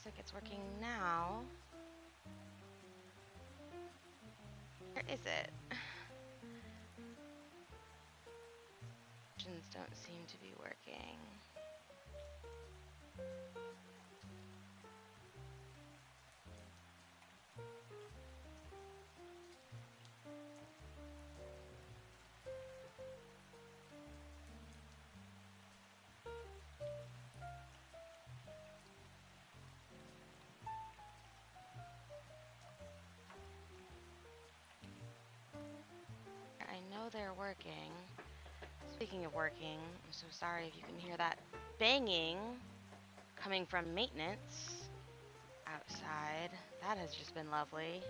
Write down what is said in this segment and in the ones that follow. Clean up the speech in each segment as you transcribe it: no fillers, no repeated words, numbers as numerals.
Looks like it's working now. Where is it? Options don't seem to be working. I know they're working. Speaking of working, I'm so sorry if you can hear that banging coming from maintenance outside. That has just been lovely.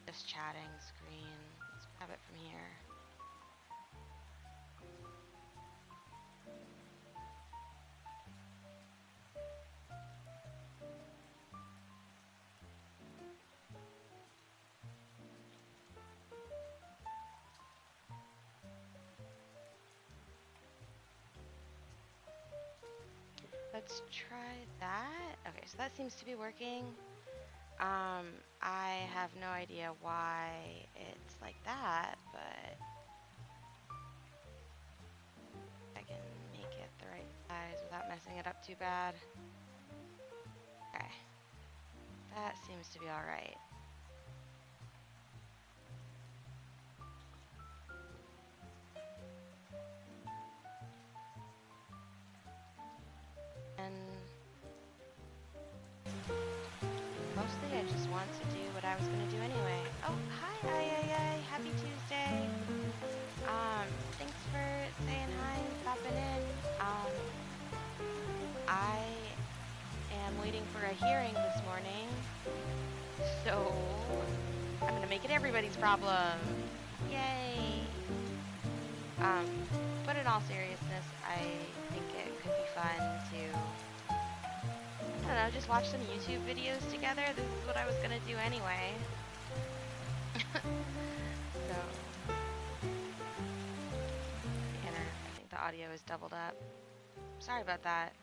Just chatting screen. Let's grab it from here. Let's try that. Okay, so that seems to be working. I have no idea why it's like that, but I can make it the right size without messing it up too bad. Okay, that seems to be all right. And mostly I just want to do what I was going to do anyway. Oh, hi, happy Tuesday. Thanks for saying hi and stopping in. I am waiting for a hearing this morning, so I'm going to make it everybody's problem. Yay! But in all seriousness, I think it could be fun to, I don't know, just watch some YouTube videos together. This is what I was gonna do anyway. So, I think the audio is doubled up. Sorry about that.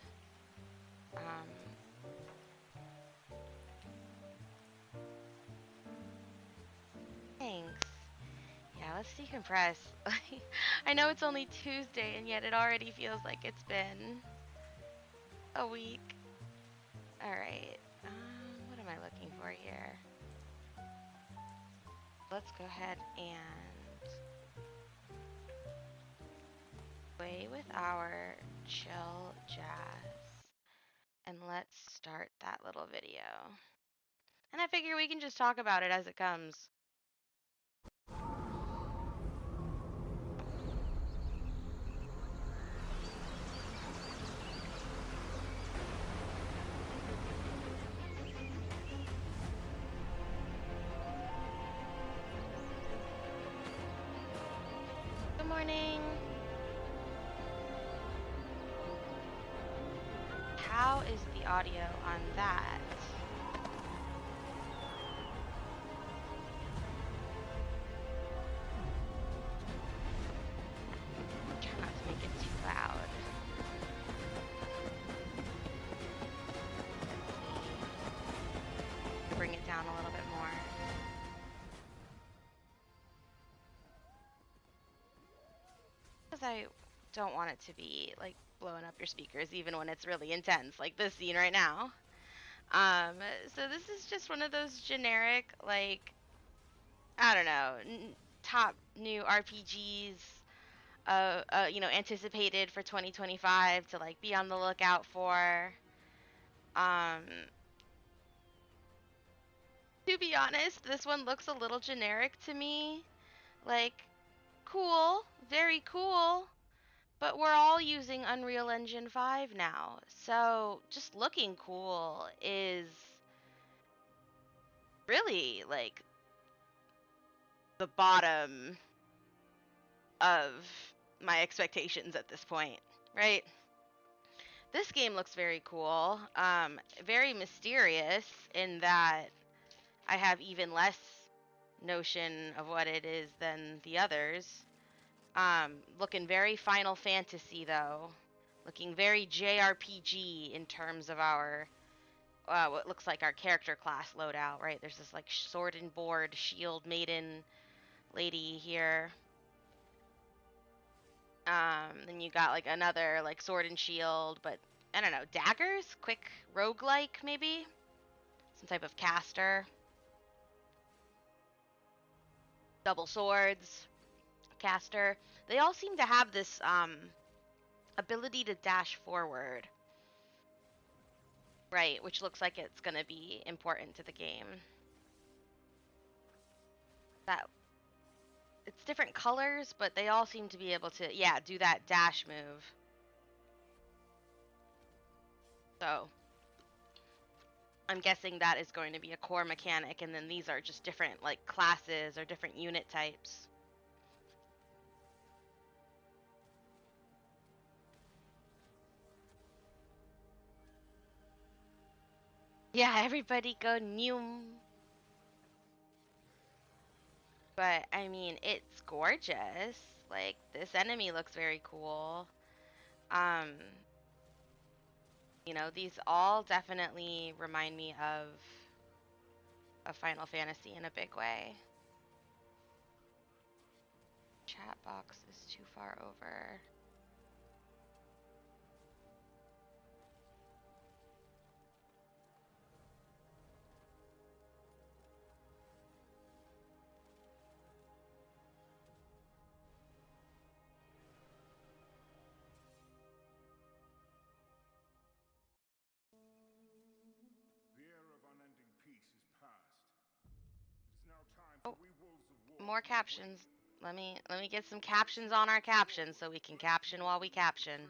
Thanks. Yeah, let's decompress. I know it's only Tuesday, and yet it already feels like it's been a week. All right. What am I looking for here? Let's go ahead and play with our chill jazz. And let's start that little video. And I figure we can just talk about it as it comes. Good morning. How is the audio on that? Try not to make it too loud. Bring it down a little bit more. Because I don't want it to be like blowing up your speakers even when it's really intense, like this scene right now. So this is just one of those generic, like, I don't know, top new RPGs, anticipated for 2025 to like be on the lookout for. To be honest, this one looks a little generic to me. Like, cool, very cool, but we're all using Unreal Engine 5 now. So, just looking cool is really like the bottom of my expectations at this point, right? This game looks very cool, very mysterious in that I have even less notion of what it is than the others. Looking very Final Fantasy though. Looking very JRPG in terms of our what looks like our character class loadout, right? There's this like sword and board shield maiden lady here. Then you got like another like sword and shield, but I don't know, daggers? Quick roguelike maybe? Some type of caster. Double swords, caster. They all seem to have this ability to dash forward. Right, which looks like it's going to be important to the game. That it's different colors, but they all seem to be able to, yeah, do that dash move. So, I'm guessing that is going to be a core mechanic, and then these are just different, like, classes or different unit types. Yeah, everybody go Noom. But, I mean, it's gorgeous. Like, this enemy looks very cool. You know, these all definitely remind me of a Final Fantasy in a big way. Chat box is too far over. Oh, more captions. Let me get some captions on our captions so we can caption while we caption.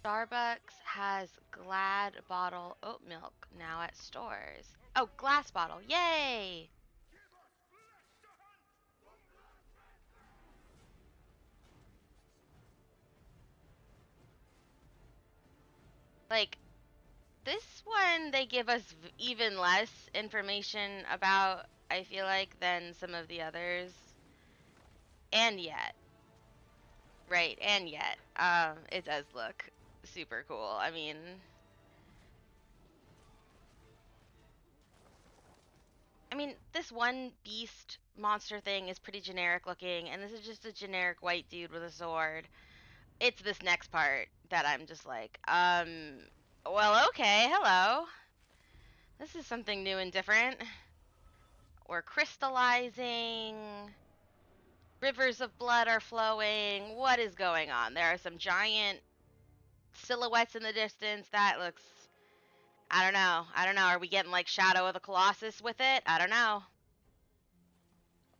Starbucks has Glad bottle oat milk now at stores. Oh, glass bottle. Yay! Like, this one they give us even less information about, I feel like, than some of the others. And yet, right, and yet, it does look super cool. I mean, this one beast monster thing is pretty generic looking, and this is just a generic white dude with a sword. It's this next part that I'm just like, well, okay, hello. This is something new and different. We're crystallizing. Rivers of blood are flowing. What is going on? There are some giant silhouettes in the distance. That looks, I don't know. I don't know. Are we getting like Shadow of the Colossus with it? I don't know.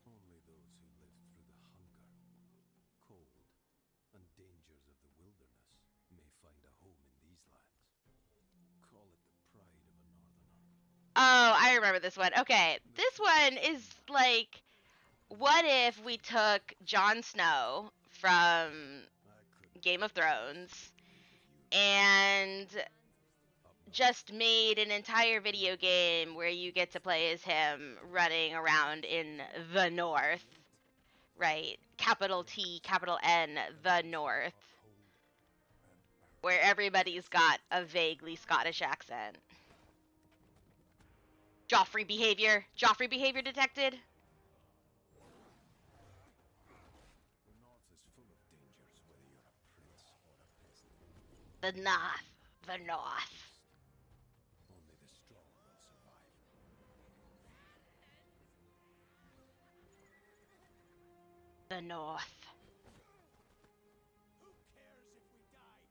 Only those who lived through the hunger, cold, and dangers of the wilderness may find a home in these lands. Call it the pride of a northerner. Oh, I remember this one. Okay, this one is like, what if we took Jon Snow from Game of Thrones and just made an entire video game where you get to play as him running around in the North, right? Capital T, capital N, the North, where everybody's got a vaguely Scottish accent. Joffrey behavior detected. The north is full of dangers, whether you're a prince or a peasant. The North. Only the strong will survive. The North. Who cares if we die?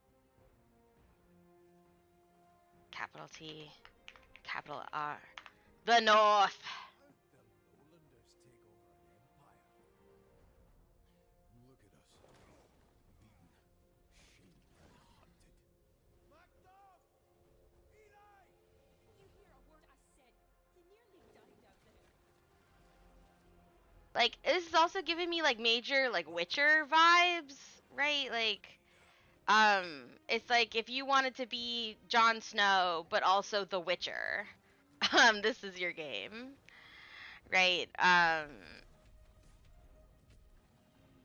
Capital T, capital R. The North. The lowlanders take over an empire. Look at us. Beaten, shamed, and hunted. Macduff! Eli! Did you hear a word I said? You nearly died out there. Like, this is also giving me, like, major, like, Witcher vibes, right? Like, it's like if you wanted to be Jon Snow, but also the Witcher, this is your game, right?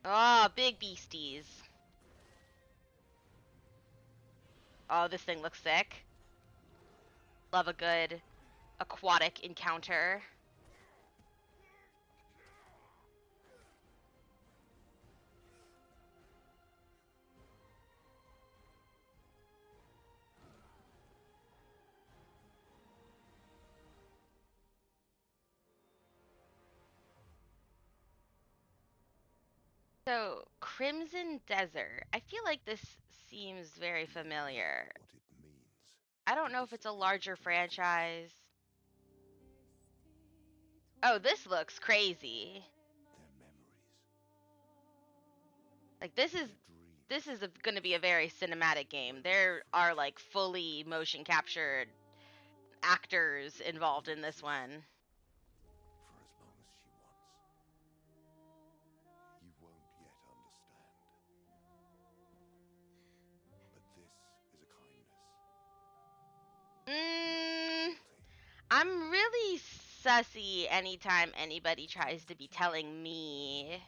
Oh, big beasties. Oh, this thing looks sick. Love a good aquatic encounter. So, Crimson Desert. I feel like this seems very familiar. What it means I don't to know if it's a disappoint larger your franchise. Oh, this looks crazy. Their memories, Like, their dreams. this is going to be a very cinematic game. There are like fully motion captured actors involved in this one. For as long as she wants. You won't yet understand. But this is a kindness. Mm, Cruelty. I'm really sussy anytime anybody tries to be telling me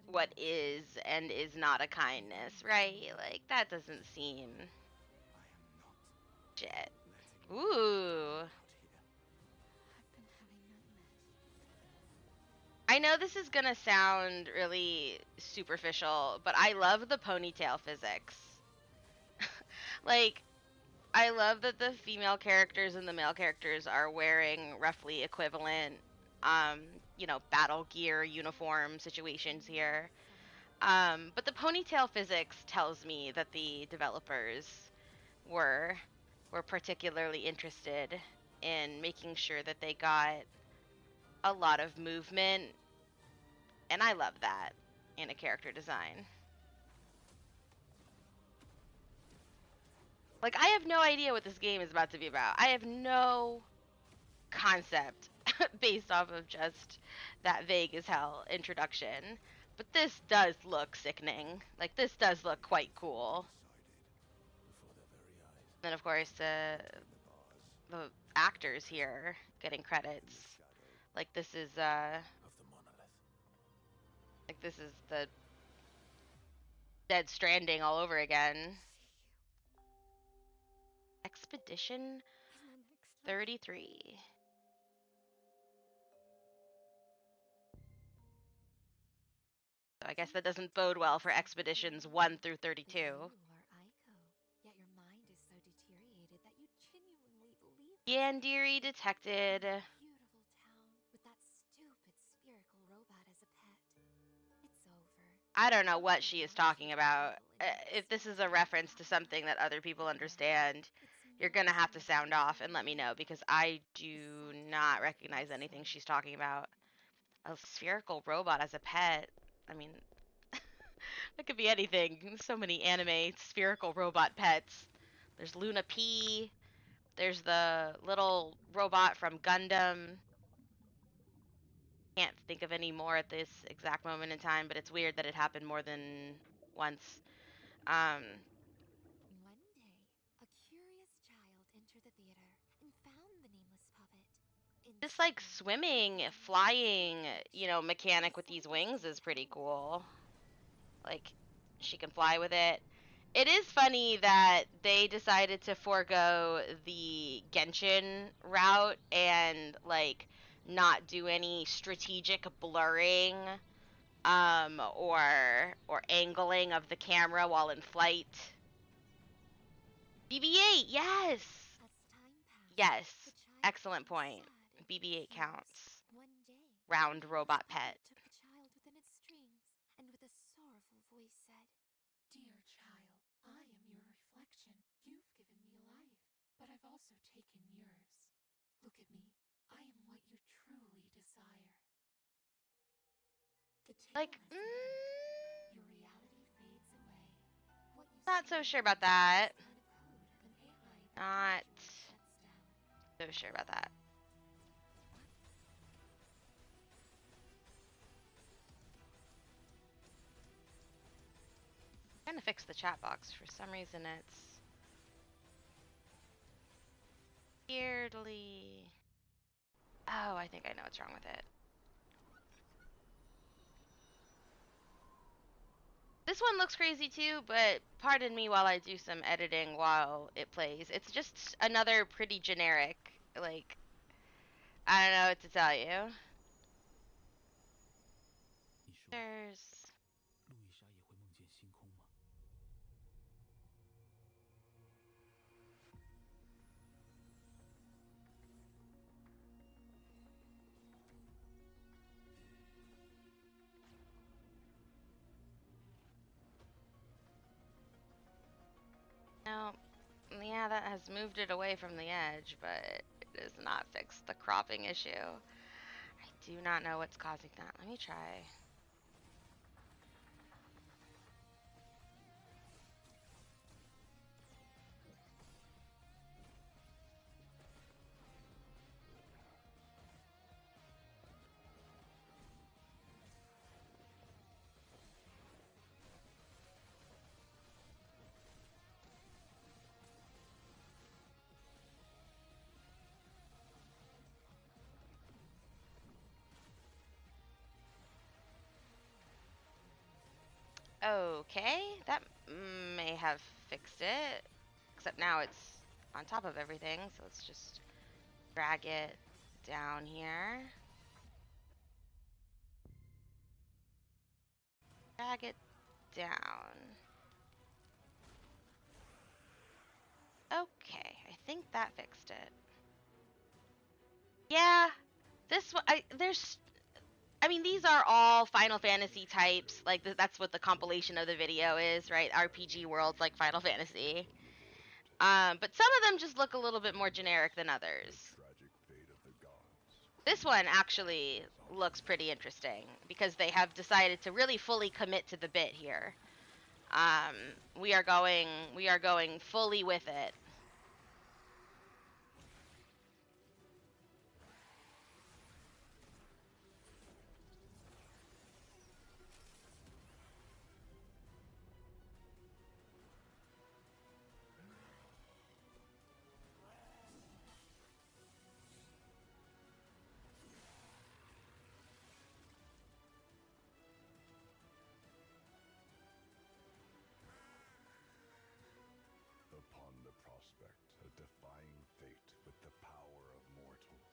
what is and is not a kindness, right? Like, that doesn't seem I am not shit. letting Ooh. out here. I know this is gonna sound really superficial, but I love the ponytail physics. Like, I love that the female characters and the male characters are wearing roughly equivalent, um, battle gear uniform situations here. But the ponytail physics tells me that the developers were were particularly interested in making sure that they got a lot of movement, and I love that in a character design. Like, I have no idea what this game is about to be about. I have no concept based off of just that vague as hell introduction. But this does look sickening. Like, this does look quite cool. Decided before their very eyes. Then, of course, The bars the actors here getting in credits. the shadow Like, this is, of the monolith. like, this is the Dead Stranding all over again. Expedition 33. So I guess that doesn't bode well for Expeditions 1 through 32. You are Aiko, yet your mind is so deteriorated that you genuinely believe Yandere detected. beautiful town with that stupid spherical robot as a pet. It's over. I don't know what she is talking about. If this is a reference to something that other people understand, you're gonna have to sound off and let me know, because I do not recognize anything she's talking about. A spherical robot as a pet. I mean, that could be anything. So many anime spherical robot pets. There's Luna P. There's the little robot from Gundam. Can't think of any more at this exact moment in time, but it's weird that it happened more than once. Um, One day, a curious child entered the theater and found the nameless puppet. this like Instantly, swimming, flying, mechanic with these wings is pretty cool. Like, she can fly with it. It is funny that they decided to forego the Genshin route and like not do any strategic blurring or angling of the camera while in flight. BB-8, yes. as time passed, Yes. the child Excellent became point. sad and BB-8 confused. counts. One day, Round the robot puppet pet. took the child within its strings and with a sorrowful voice said, "Dear child, I am your reflection. You've given me life, but I've also taken yours. Look at me. I am what you truly desire." The tale Like, has ended. Your reality fades away. What you not see so sure now about is that. the line of code of an AI that Not eventually shuts down. so sure about that. fix the chat box. For some reason, it's weirdly. Oh, I think I know what's wrong with it. This one looks crazy too, but pardon me while I do some editing while it plays. It's just another pretty generic, like, I don't know what to tell you. 你说， There's 路易莎也会梦见星空吗？ no, yeah, that has moved it away from the edge, but it does not fix the cropping issue. I do not know what's causing that. Let me try. Okay, that may have fixed it. Except now it's on top of everything, so let's just drag it down here. Drag it down. Okay, I think that fixed it. Yeah, this one, I mean, these are all Final Fantasy types. Like, that's what the compilation of the video is, right? RPG worlds like Final Fantasy. But some of them just look a little bit more generic than others. Tragic fate of the gods. This one actually looks pretty interesting because they have decided to really fully commit to the bit here. We are going fully with it. Upon the prospect of defying fate with the power of mortals.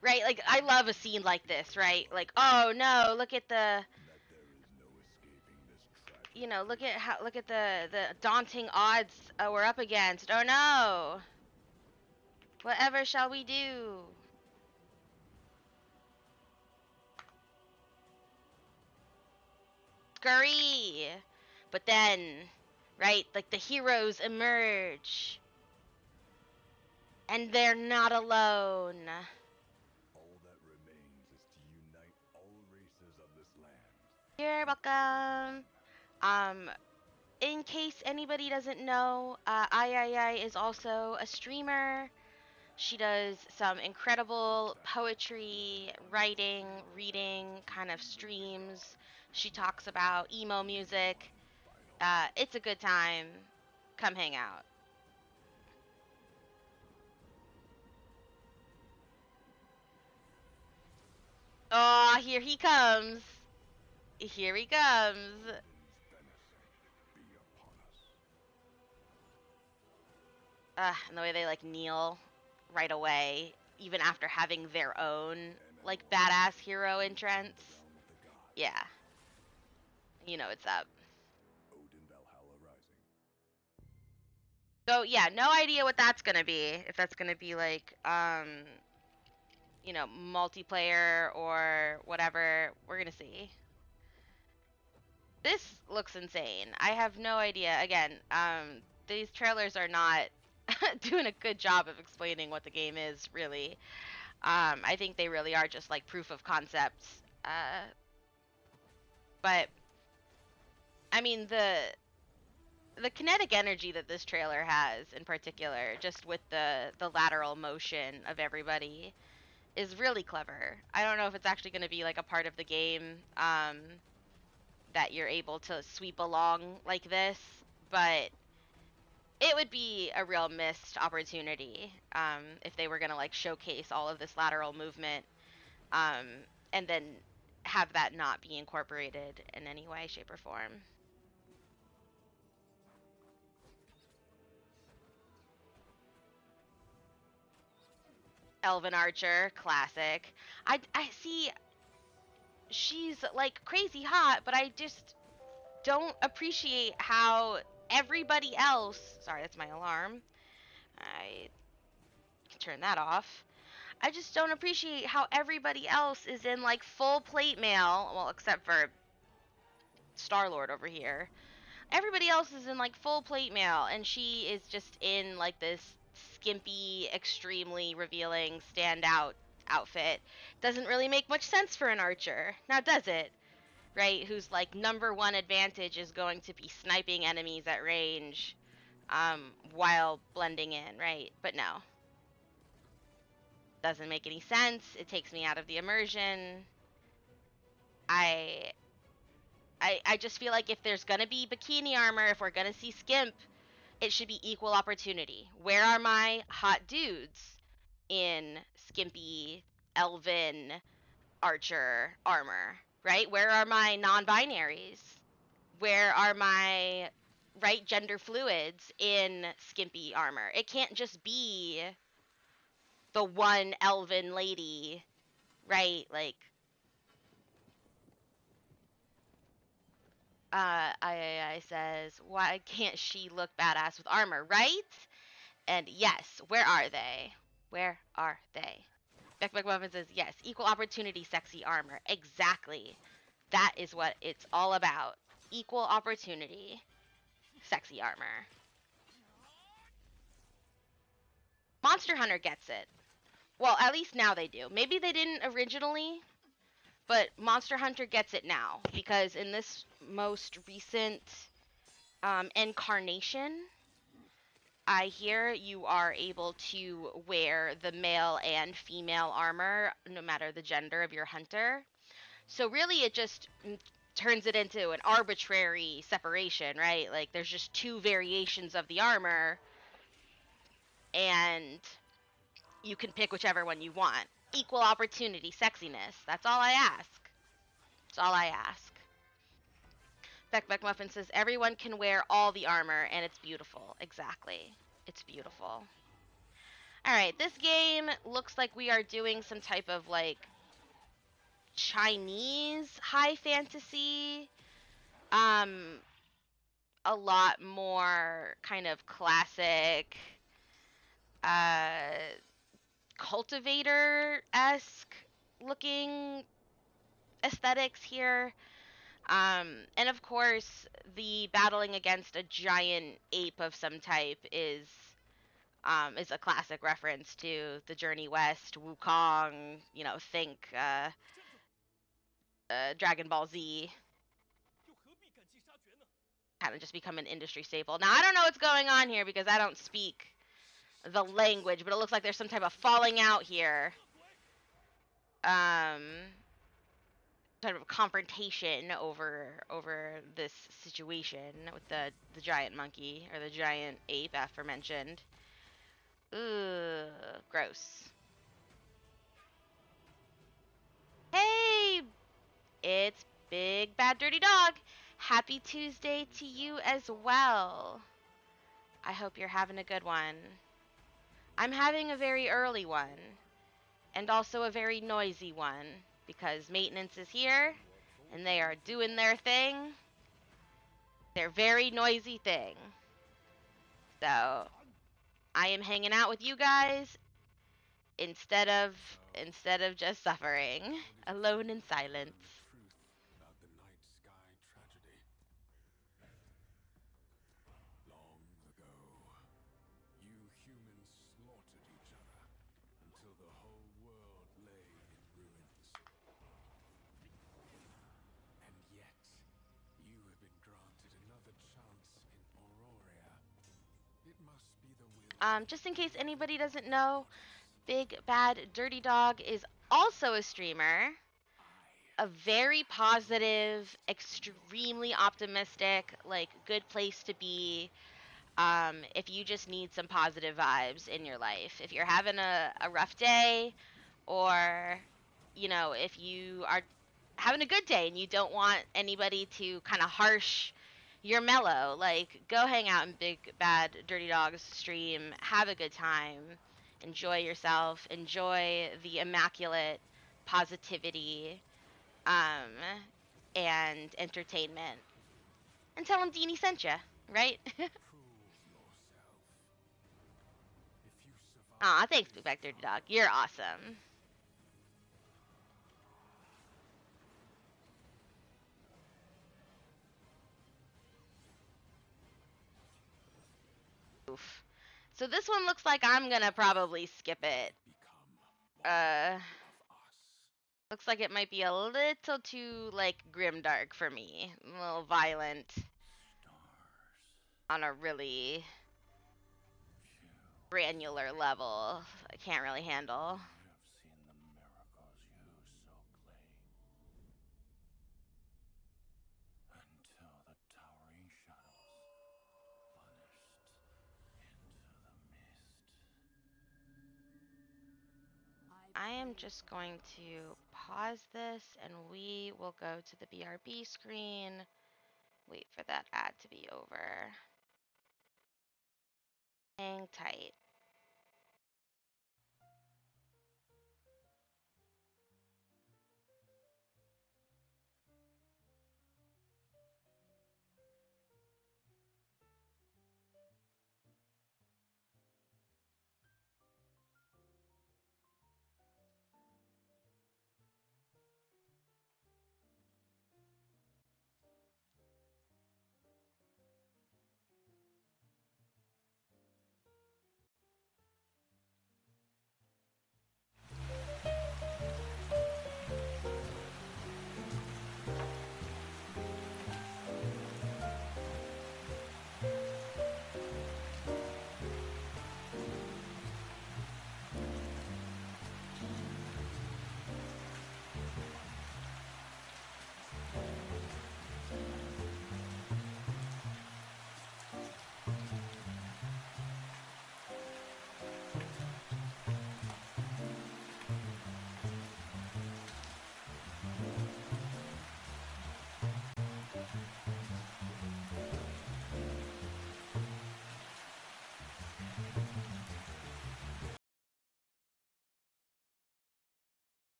Right? Like, I love a scene like this, right? Like, oh no, look at the, That there is no escaping this tragic you know, look at the daunting odds we're up against. Oh no. Whatever shall we do? Scurry. But then, right, like the heroes emerge. And they're not alone. all that remains is to unite all races of this land. You're welcome. In case anybody doesn't know, I is also a streamer. She does some incredible poetry, writing, reading kind of streams. She talks about emo music. It's a good time. Come hang out. Oh, here he comes. Here he comes. Heaven's benison be upon us. And the way they like kneel right away, even after having their own like badass hero entrance. Realm of the gods. Yeah. You know what's up. Odin Valhalla Rising. So yeah, no idea what that's gonna be. If that's gonna be like you know, multiplayer or whatever, we're gonna see. This looks insane. I have no idea. Again, these trailers are not doing a good job of explaining what the game is, really. I think they really are just like proof of concept. But I mean, the kinetic energy that this trailer has, in particular, just with the lateral motion of everybody, is really clever. I don't know if it's actually going to be like a part of the game. that you're able to sweep along like this, but it would be a real missed opportunity if they were going to like showcase all of this lateral movement and then have that not be incorporated in any way, shape, or form. Elven Archer, classic. I see she's like crazy hot, but I just don't appreciate how everybody else, sorry, that's my alarm. I can turn that off. I just don't appreciate how everybody else is in like full plate mail, well, except for Star-Lord over here. Everybody else is in like full plate mail, and she is just in like this skimpy, extremely revealing standout outfit. Doesn't really make much sense for an archer. Now, does it? Right? Whose like number one advantage is going to be sniping enemies at range while blending in, right? But no. Doesn't make any sense. It takes me out of the immersion. I just feel like if there's gonna be bikini armor, if we're gonna see skimp, it should be equal opportunity. Where are my hot dudes in skimpy elven archer armor, right? Where are my non-binaries? Where are my right gender fluids in skimpy armor? It can't just be the one elven lady, right? Like I says, why can't she look badass with armor, right? And yes, where are they? Where are they? Beck McMuffin says, yes, equal opportunity sexy armor. Exactly. That is what it's all about. Equal opportunity sexy armor. Monster Hunter gets it. Well, at least now they do. Maybe they didn't originally, but Monster Hunter gets it now. Because in this most recent incarnation, I hear you are able to wear the male and female armor, no matter the gender of your hunter. So really it just turns it into an arbitrary separation, right? Like there's just two variations of the armor, and you can pick whichever one you want. Equal opportunity sexiness. That's all I ask. That's all I ask. Beck Muffin says, everyone can wear all the armor, and it's beautiful. Exactly. It's beautiful. Alright, this game looks like we are doing some type of, like, Chinese high fantasy. A lot more kind of classic, cultivator-esque looking aesthetics here. And of course, the battling against a giant ape of some type is a classic reference to the Journey West, Wukong, you know, think Dragon Ball Z. Kind of just become an industry staple. Now, I don't know what's going on here because I don't speak the language, but it looks like there's some type of falling out here. Sort of a confrontation over this situation with the giant monkey or the giant ape aforementioned. Ugh, gross. Hey, it's Big Bad Dirty Dog. Happy Tuesday to you as well. I hope you're having a good one. I'm having a very early one, and also a very noisy one, because maintenance is here, and they are doing their thing. Their very noisy thing. So, I am hanging out with you guys instead of just suffering alone in silence. Truth about the night sky tragedy. Long ago, you humans slaughtered each other until the whole world lay in ruins. And yet, you have been granted another chance in Auroria. It must be the will. Just in case anybody doesn't know, Big Bad Dirty Dog is also a streamer. a very positive, extremely optimistic, like good place to be. If you just need some positive vibes in your life, if you're having a rough day, or if you are having a good day and you don't want anybody to kind of harsh your mellow, like go hang out in Big Bad Dirty Dog's stream, have a good time, enjoy yourself, enjoy the immaculate positivity, um, and entertainment, and tell him Deanie sent you, right? Prove yourself. If you survive Aw, thanks, Big Bad Dirty Dog. You're awesome. Oof. So this one looks like I'm gonna probably skip it. become Looks like it might be a little too, like, grimdark for me. A little violent stars. on a really granular level. I can't really handle. You have seen the miracles you so claim. Until the towering shadows vanished into the mist. I am just going to pause this and we will go to the BRB screen. Wait for that ad to be over. Hang tight.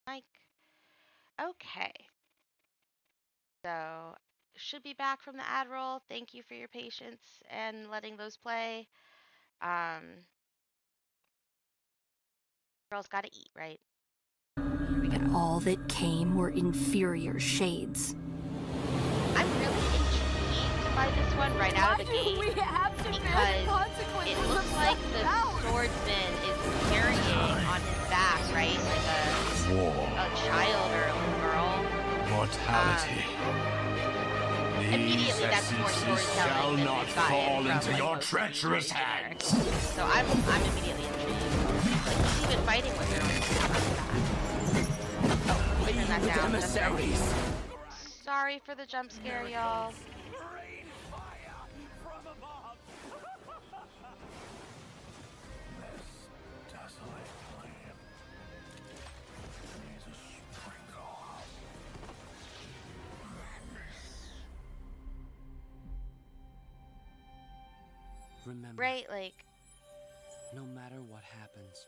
Mike. Okay. So, should be back from the ad roll. Thank you for your patience and letting those play. Girls gotta eat, right? Here we go. All that came were inferior shades. I'm really intrigued by this one right out of the gate because it looks like the swordsman is carrying on his back, right? Like a child or a little girl. Mortality. Immediately that's more storytelling shall than not we've gotten fall from, into like, your most treacherous movies either. hands. So I'm immediately intrigued. Like, he's even fighting with her. Oh, turn that down. That's right. Sorry for the jump scare, y'all. Rain fire from above. This desolate land needs a sprinkle of Remember, Right, like, no matter what happens,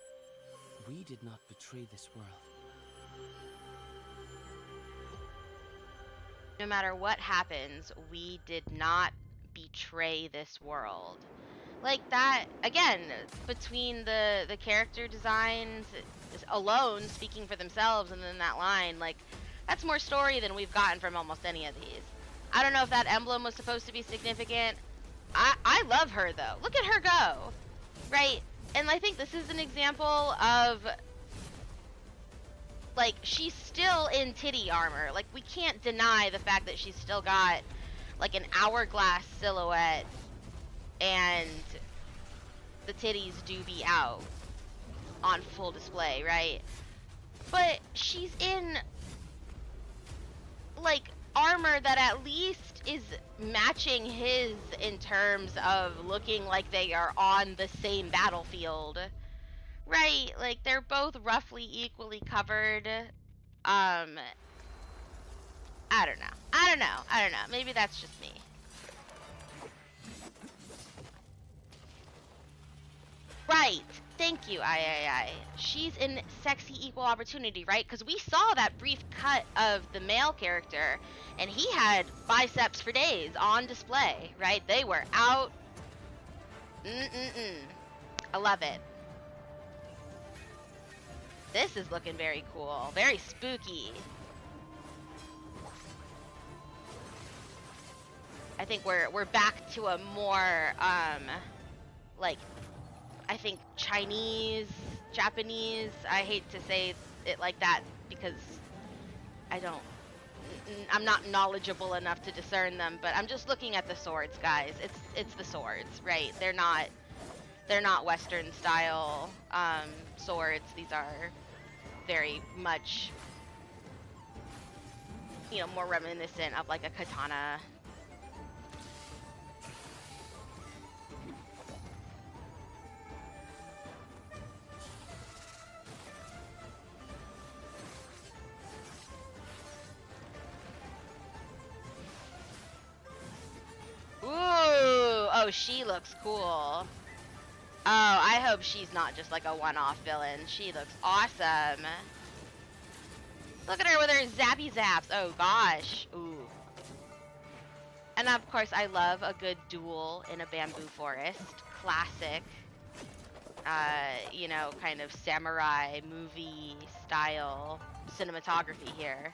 we did not betray this world. no matter what happens, we did not betray this world. Like that again, between the character designs alone speaking for themselves, and then that line, like that's more story than we've gotten from almost any of these. I don't know if that emblem was supposed to be significant. I love her though. Look at her go. Right? And I think this is an example of, like, she's still in titty armor. Like, we can't deny the fact that she's still got, like, an hourglass silhouette, and the titties do be out. on full display, right? But she's in like armor that at least is matching his in terms of looking like they are on the same battlefield, right? Like they're both roughly equally covered. I don't know. I don't know. Maybe that's just me. Right. Thank you, I. She's in sexy equal opportunity, right? Because we saw that brief cut of the male character, and he had biceps for days on display, right? They were out. I love it. This is looking very cool. Very spooky. I think we're back to a more, like, I think Chinese, Japanese, I hate to say it like that because I'm not knowledgeable enough to discern them, but I'm just looking at the swords, guys. It's the swords, right? They're not Western style swords. These are very much, you know, more reminiscent of like a katana. Ooh, oh, she looks cool. Oh, I hope she's not just like a one-off villain. She looks awesome. Look at her with her zappy zaps. Oh gosh. Ooh. And of course, I love a good duel in a bamboo forest. Classic. You know, kind of samurai movie style cinematography here.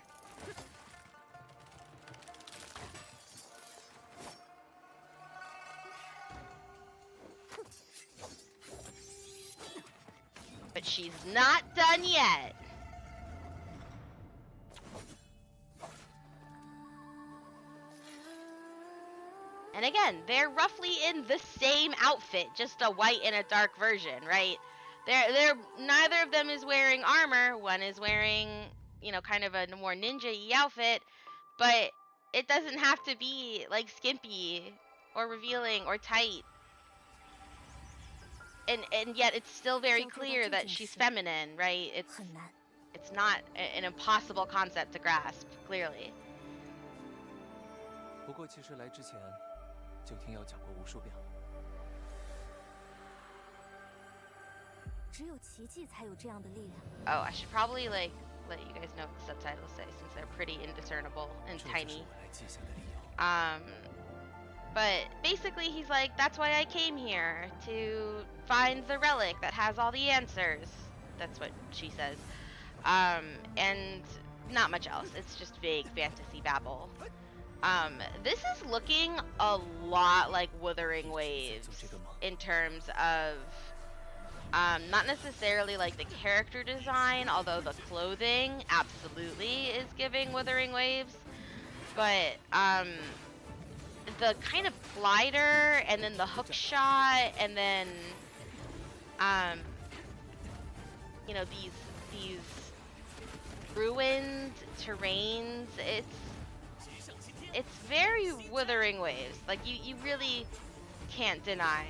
But she's not done yet. And again, they're roughly in the same outfit, just a white and a dark version, right? They're neither of them is wearing armor. One is wearing, you know, kind of a more ninja-y outfit, but it doesn't have to be like skimpy or revealing or tight. And yet it's still very clear that she's feminine, right? It's not an impossible concept to grasp, clearly. 不过其实来之前就听瑶讲过无数遍了。只有奇迹才有这样的力量。 Oh, I should probably like let you guys know what the subtitles say since they're pretty indiscernible and 这就是 tiny. 我来记下的理由。 But basically he's like, that's why I came here, to find the relic that has all the answers. That's what she says. And not much else. It's just vague fantasy babble. This is looking a lot like Wuthering Waves in terms of, not necessarily like the character design, although the clothing absolutely is giving Wuthering Waves. But, the kind of glider and then the hook shot and then you know, these ruined terrains, it's very Wuthering Waves. Like you really can't deny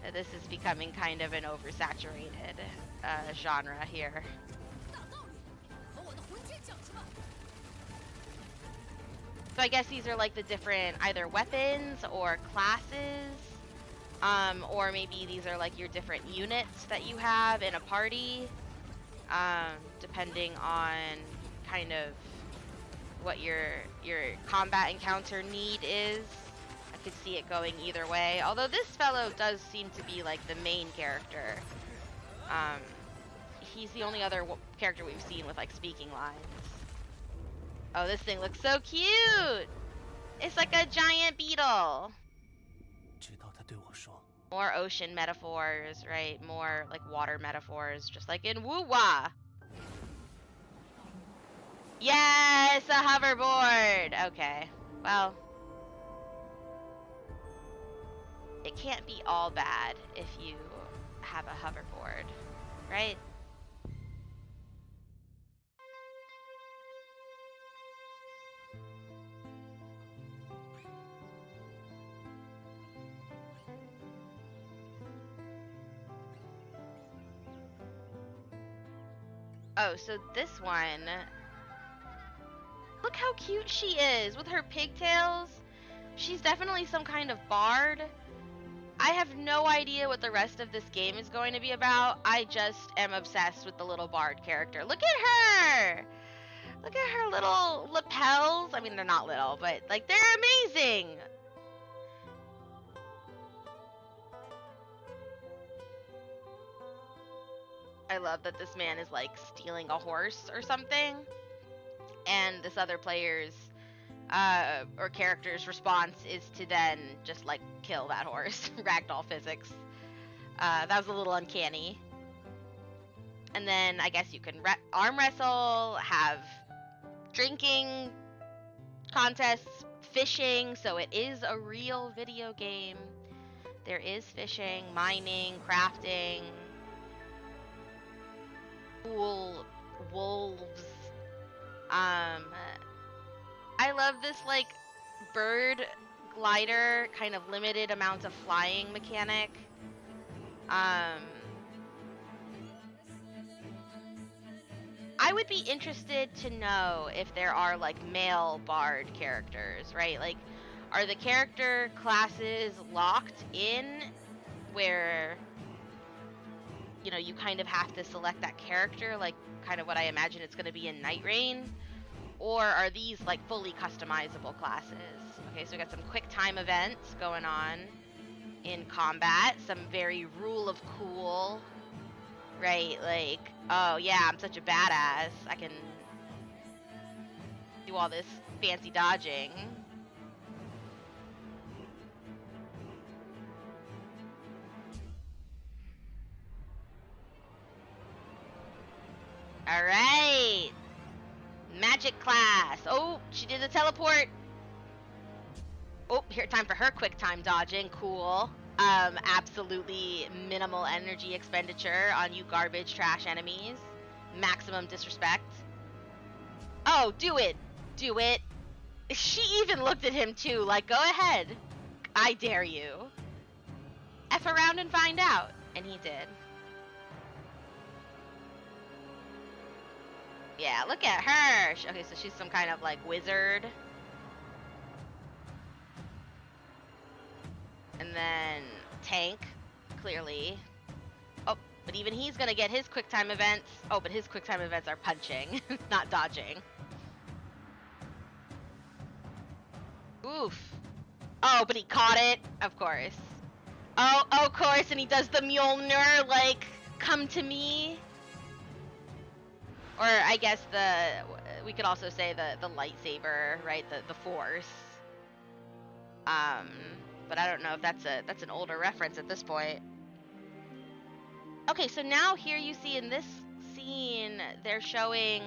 that this is becoming kind of an oversaturated genre here. So I guess these are like the different either weapons or classes, or maybe these are like your different units that you have in a party, depending on kind of what your combat encounter need is. I could see it going either way, although this fellow does seem to be like the main character. He's the only other character we've seen with like speaking lines. Oh, this thing looks so cute! It's like a giant beetle. 直到他对我说， More ocean metaphors, right? More like water metaphors, just like in Wuwa. Yes, a hoverboard! Okay, well. It can't be all bad if you have a hoverboard. right? Oh, so this one, look how cute she is with her pigtails. She's definitely some kind of bard. I have no idea what the rest of this game is going to be about. I just am obsessed with the little bard character. Look at her! Look at her little lapels. I mean, they're not little, but like they're amazing. I love that this man is like stealing a horse or something, and this other player's or character's response is to then just like kill that horse. Ragdoll physics. That was a little uncanny. And then I guess you can arm wrestle, have drinking contests, fishing, so it is a real video game. There is fishing, mining, crafting, cool wolves. I love this like bird glider kind of limited amount of flying mechanic. I would be interested to know if there are like male bard characters, right? Like, are the character classes locked in where, you know, you kind of have to select that character, like kind of what I imagine it's going to be in Night Rain? Or are these like fully customizable classes? Okay, so we got some quick time events going on in combat, some very rule of cool, right? Like, oh yeah, I'm such a badass, I can do all this fancy dodging. All right, magic class. Oh, she did a teleport. Oh, here, time for her quick time dodging. Cool. Absolutely minimal energy expenditure on you garbage trash enemies. Maximum disrespect. Oh, do it. Do it. She even looked at him too, like, go ahead. I dare you. F around and find out. And he did. Yeah, look at her. Okay, so she's some kind of like wizard. And then tank, clearly. Oh, but even he's gonna get his quick time events. Oh, but his quick time events are punching, not dodging. Oof. Oh, but he caught it, of course. Oh, of course, and he does the Mjolnir, like, come to me. Or I guess we could also say the lightsaber, right? The force. But I don't know if that's an older reference at this point. Okay, so now here you see in this scene they're showing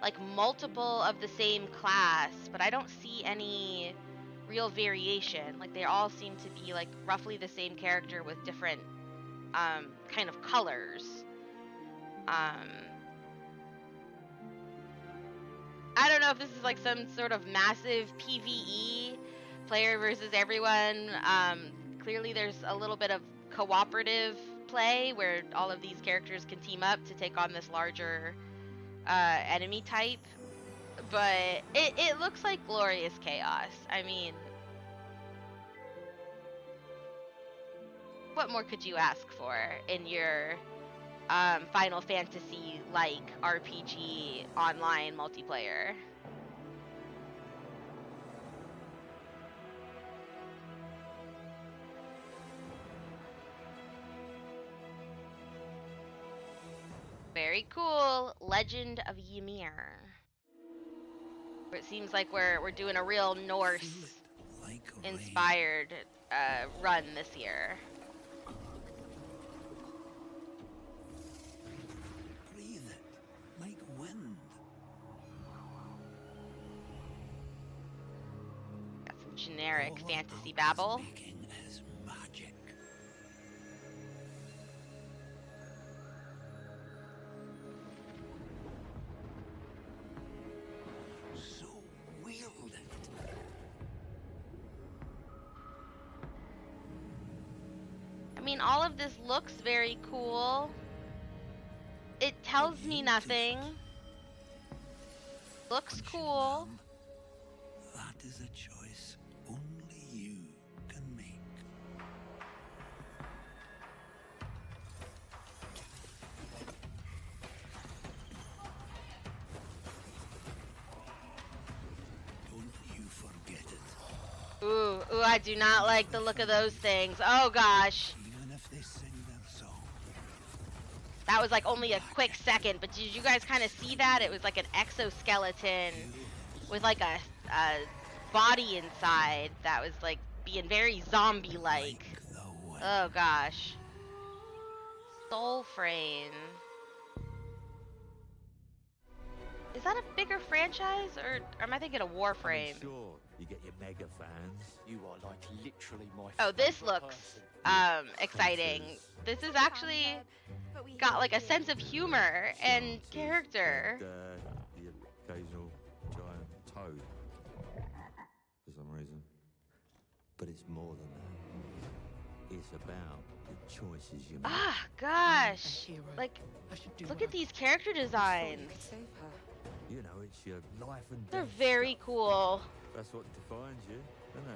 like multiple of the same class, but I don't see any real variation. Like they all seem to be like roughly the same character with different kind of colors. I don't know if this is like some sort of massive PvE, player versus everyone. Clearly there's a little bit of cooperative play where all of these characters can team up to take on this larger enemy type. But it looks like glorious chaos. I mean, what more could you ask for in your Final Fantasy-like RPG online multiplayer? Very cool. Legend of Ymir. It seems like we're doing a real Norse inspired run this year. Breathe it like wind. Got some generic fantasy babble. Speaking as magic. mean, all of this looks very cool. It tells me nothing. Looks cool. That is a choice only you can make. Don't you forget it. Ooh, I do not like the look of those things. Oh gosh. Even if they sing their song. That was like only a quick second, but did you guys kind of see that? It was like an exoskeleton with like a body inside that was like being very zombie-like. The way. Oh gosh. Soul Frame. Is that a bigger franchise, or am I thinking of Warframe? Sure, you get your mega fans. You are like literally my Oh, this favourite looks person. exciting. This is actually got like a sense of humor and character. The occasional giant toad, for some reason. But it's more than that. It's about the choices you make. Ah, gosh. Like, look at these character designs. You know, it's your life and They're death very stuff. cool. That's what defines you, isn't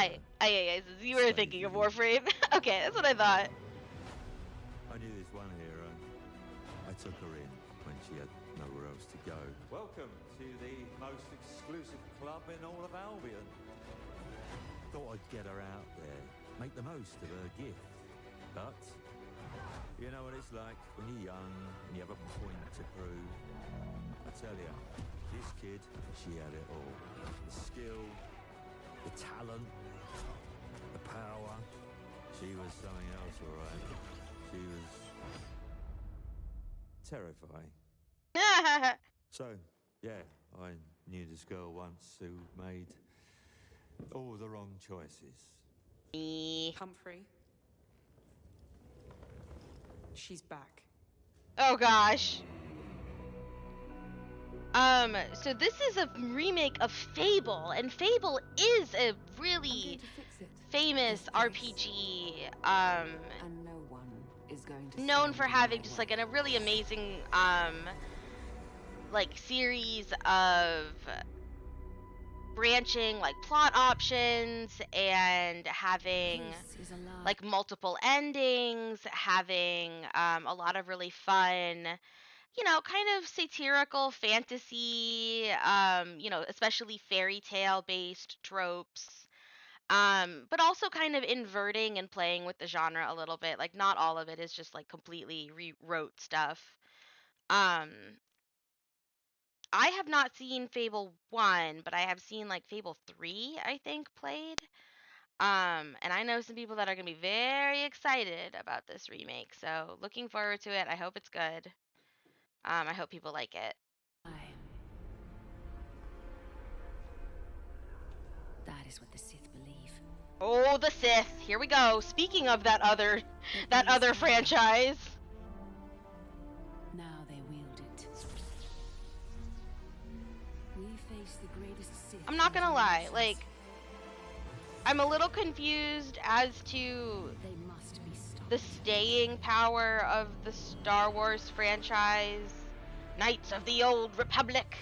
it? You were thinking of Warframe. Okay, that's what I thought. I knew this one hero. I took her in when she had nowhere else to go. Welcome to the most exclusive club in all of Albion. Thought I'd get her out there, make the most of her gift. But you know what it's like when you're young and you have a point to prove. I tell you, this kid, she had it all. The skill, the talent, the power. She was something else, all right. She was terrifying. So, yeah, I knew this girl once who made all the wrong choices. Me. Humphrey. She's back. Oh gosh. So this is a remake of Fable, and Fable is a really famous RPG, And no one is going to known for having just like a really amazing, like series of branching like plot options and having like multiple endings, having a lot of really fun, you know, kind of satirical fantasy, you know, especially fairy tale based tropes. But also kind of inverting and playing with the genre a little bit. Like not all of it is just like completely rewrote stuff. Um, I have not seen Fable 1, but I have seen like Fable 3, I think, played. And I know some people that are going to be very excited about this remake. So, looking forward to it. I hope it's good. I hope people like it. That is what the Sith believe. Oh, the Sith. Here we go. Speaking of that other franchise. Now they wield it. We face the greatest Sith. I'm not going to lie. Like, I'm a little confused as to They must be stopped. the staying power of the Star Wars franchise, Knights of the Old Republic.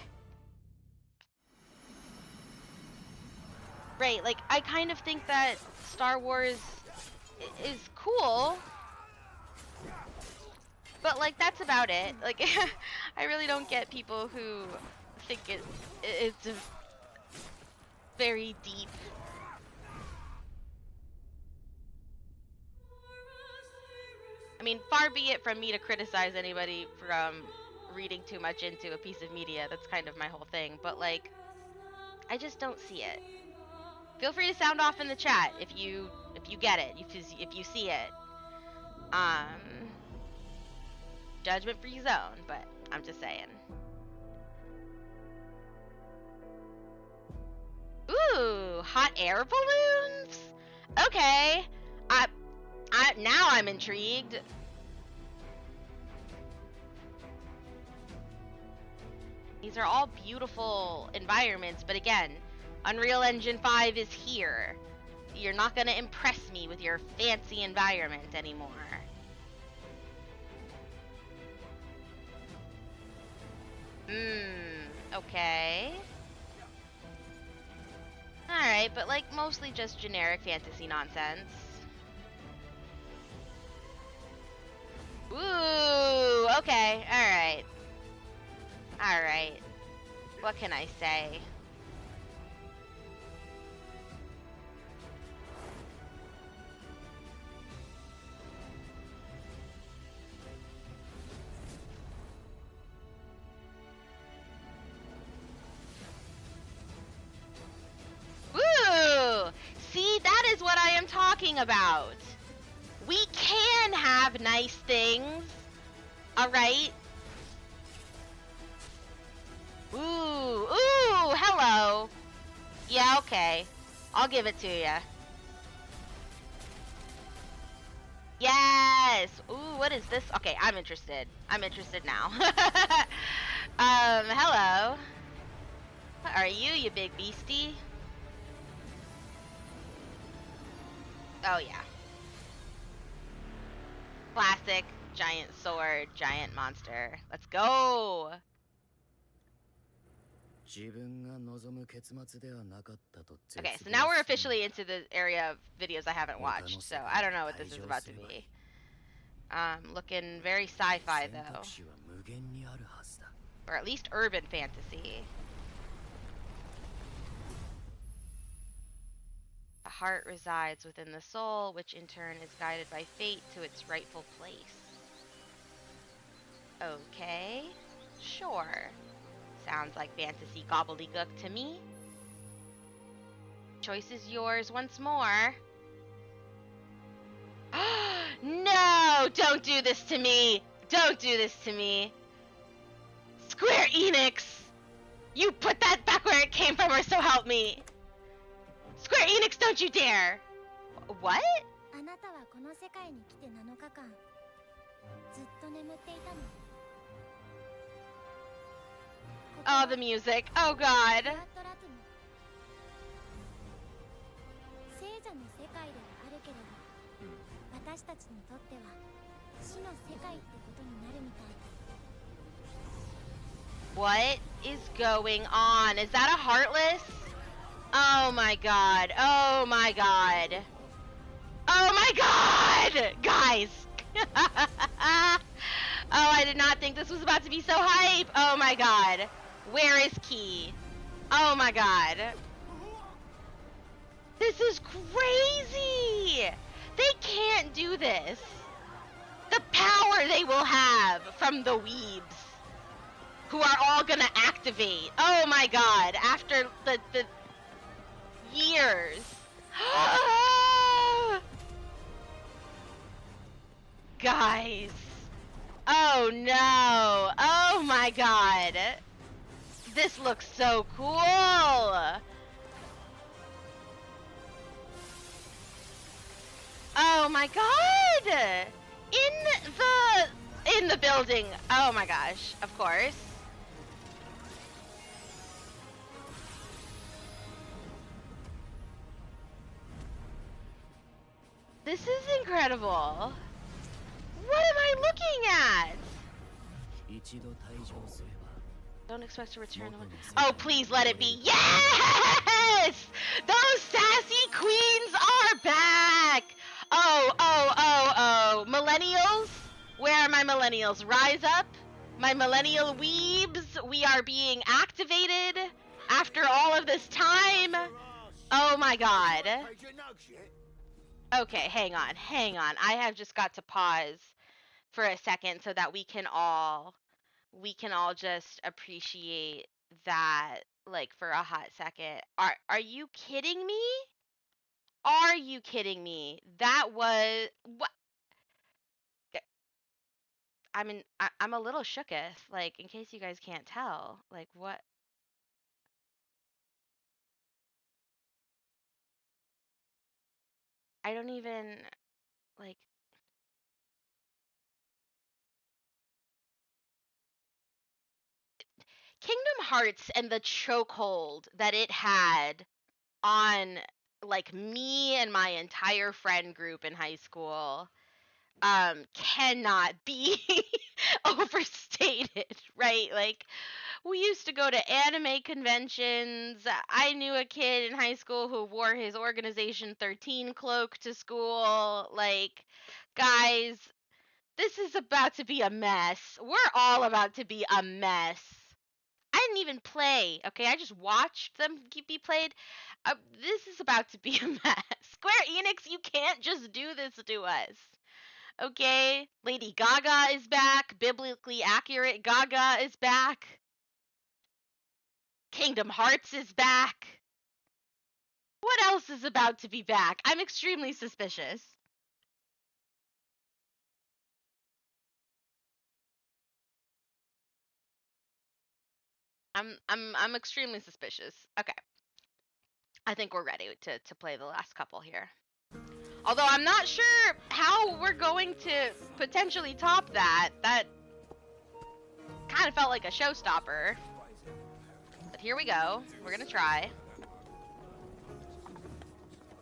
Right, like, I kind of think that Star Wars is cool, but, like, that's about it. Like, I really don't get people who think it's a very deep. I mean, far be it from me to criticize anybody from reading too much into a piece of media. That's kind of my whole thing. But, like, I just don't see it. Feel free to sound off in the chat if you get it, if you see it. Judgment free zone, but I'm just saying. Ooh, hot air balloons? Okay. Now I'm intrigued. These are all beautiful environments, but again, Unreal Engine 5 is here. you're not gonna impress me with your fancy environment anymore. Okay. Alright, but like mostly just generic fantasy nonsense. Ooh, okay, alright. Alright. What can I say? Woo! See, that is what I am talking about. We can have nice things. Alright? Ooh, ooh, hello. Yeah, okay. I'll give it to ya. Yes! Ooh, what is this? Okay, I'm interested. I'm interested now. Hello. What are you, you big beastie? Oh, yeah. Classic, giant sword, giant monster. Let's go! Okay, so now we're officially into the area of videos I haven't watched, so I don't know what this is about to be. Looking very sci-fi, though. Or at least urban fantasy. The heart resides within the soul, which in turn is guided by fate to its rightful place. Okay, sure. Sounds like fantasy gobbledygook to me. Choice is yours once more. No! Don't do this to me! Don't do this to me! Square Enix! You put that back where it came from, or so help me! Square Enix, don't you dare! What? Oh, the music. Oh, God. What is going on? Is that a Heartless? Oh my god. Oh my god. Oh my god! Guys! Oh, I did not think this was about to be so hype. Oh my god. Where is Key? Oh my god. This is crazy! They can't do this. The power they will have from the weebs, who are all gonna activate. Oh my god, after the years. Guys. Oh no. Oh my god. This looks so cool. Oh my god. In the building. Oh my gosh. Of course. This is incredible. What am I looking at? Don't expect to return. Oh, please let it be. Yes! Those sassy queens are back! Oh. Millennials? Where are my millennials? Rise up. My millennial weebs. We are being activated after all of this time. Oh my god. Okay, hang on. I have just got to pause for a second so that we can all just appreciate that, like, for a hot second. Are you kidding me? Are you kidding me? That was what? I'm a little shooketh, like, in case you guys can't tell. Like, what? I don't even, like, Kingdom Hearts and the chokehold that it had on, like me and my entire friend group in high school cannot be overstated, right? Like we used to go to anime conventions. I knew a kid in high school who wore his Organization 13 cloak to school. Like, guys, this is about to be a mess. We're all about to be a mess. I didn't even play, okay? I just watched them be played. This is about to be a mess. Square Enix, you can't just do this to us. Okay? Lady Gaga is back. Biblically accurate Gaga is back. Kingdom Hearts is back. What else is about to be back? I'm extremely suspicious. I'm extremely suspicious. Okay. I think we're ready to play the last couple here. Although I'm not sure how we're going to potentially top that. That kind of felt like a showstopper. But here we go. We're gonna try.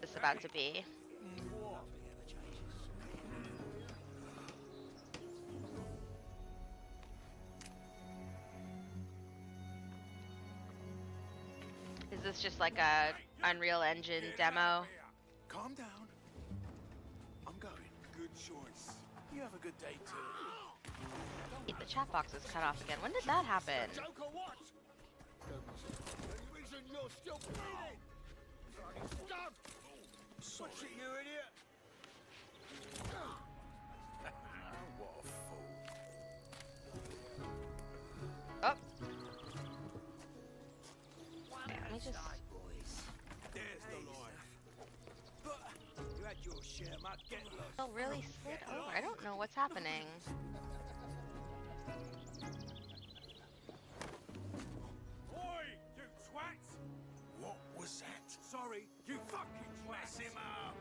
This is about to be. Is this just like a Unreal Engine demo? Calm down. I'm going. Good choice. You have a good day too. Wait, the chat box is cut off again. When did that happen? Joker, what? Any reason you're still bleeding? Stop! Sorry. What's it, you idiot? What a fool. Oh. Okay, let me just. There's the line. You had your share, Matt. Get lost. Oh, really slid over. I don't know what's happening. Oi, you twat! What was that? Sorry, you fucking mess him up.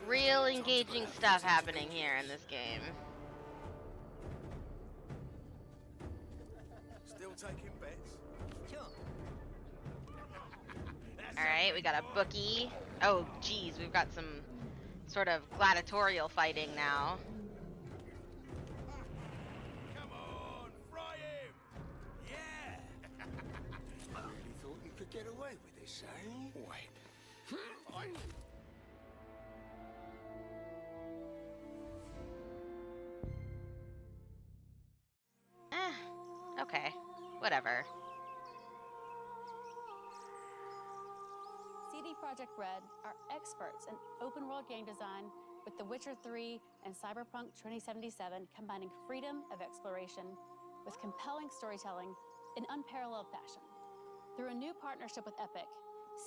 Real engaging stuff happening here in this game. Still taking bets? Sure. Alright, we got a bookie. Oh, geez, we've got some sort of gladiatorial fighting now. Come on, fry him! Yeah! I really thought you could get away with this, eh? Wait. Okay. Whatever. CD Projekt Red are experts in open world game design, with The Witcher 3 and Cyberpunk 2077 combining freedom of exploration with compelling storytelling in unparalleled fashion. Through a new partnership with Epic,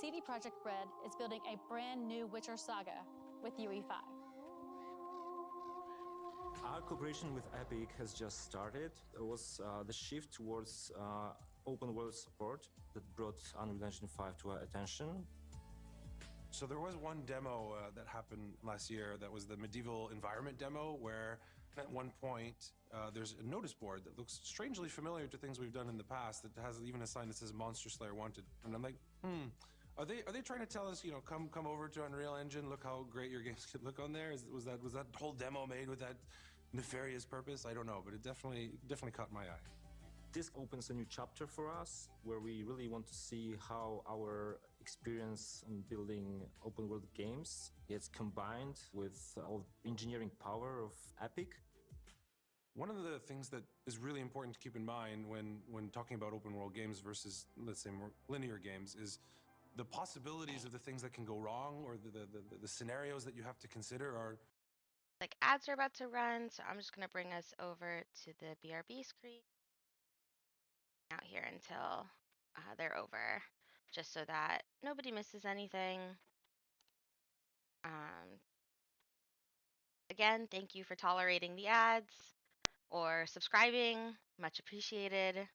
CD Projekt Red is building a brand new Witcher saga with UE5. Our cooperation with Epic has just started. It was the shift towards open world support that brought Unreal Engine 5 to our attention. So there was one demo that happened last year that was the medieval environment demo, where at one point there's a notice board that looks strangely familiar to things we've done in the past, that has even a sign that says Monster Slayer Wanted. And I'm like, are they trying to tell us, you know, come over to Unreal Engine, look how great your games could look on there? Was that whole demo made with that nefarious purpose? I don't know, but it definitely caught my eye. This opens a new chapter for us, where we really want to see how our experience in building open world games gets combined with all the engineering power of Epic. One of the things that is really important to keep in mind when talking about open world games versus, let's say, more linear games is the possibilities of the things that can go wrong, or the scenarios that you have to consider are... Like, ads are about to run, so I'm just going to bring us over to the BRB screen out here until they're over, just so that nobody misses anything. Again, thank you for tolerating the ads or subscribing. Much appreciated.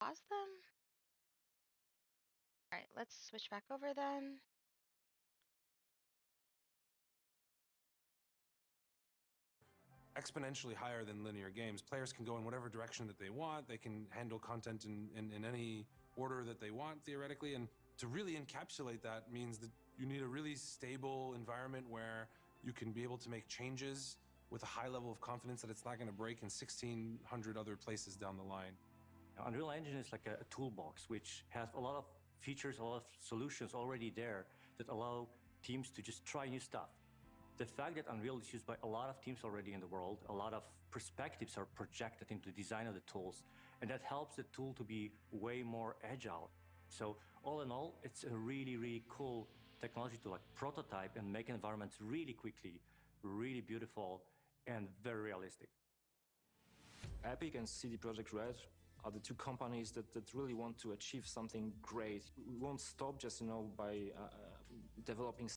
Pause them. Alright, let's switch back over then. Exponentially higher than linear games. Players can go in whatever direction that they want. They can handle content in any order that they want, theoretically. And to really encapsulate that means that you need a really stable environment where you can be able to make changes with a high level of confidence that it's not going to break in 1,600 other places down the line. Unreal Engine is like a toolbox which has a lot of features, a lot of solutions already there that allow teams to just try new stuff. The fact that Unreal is used by a lot of teams already in the world, a lot of perspectives are projected into the design of the tools, and that helps the tool to be way more agile. So all in all, it's a really, really cool technology to like prototype and make environments really quickly, really beautiful, and very realistic. Epic and CD Projekt Red are the two companies that really want to achieve something great. We won't stop just, by developing.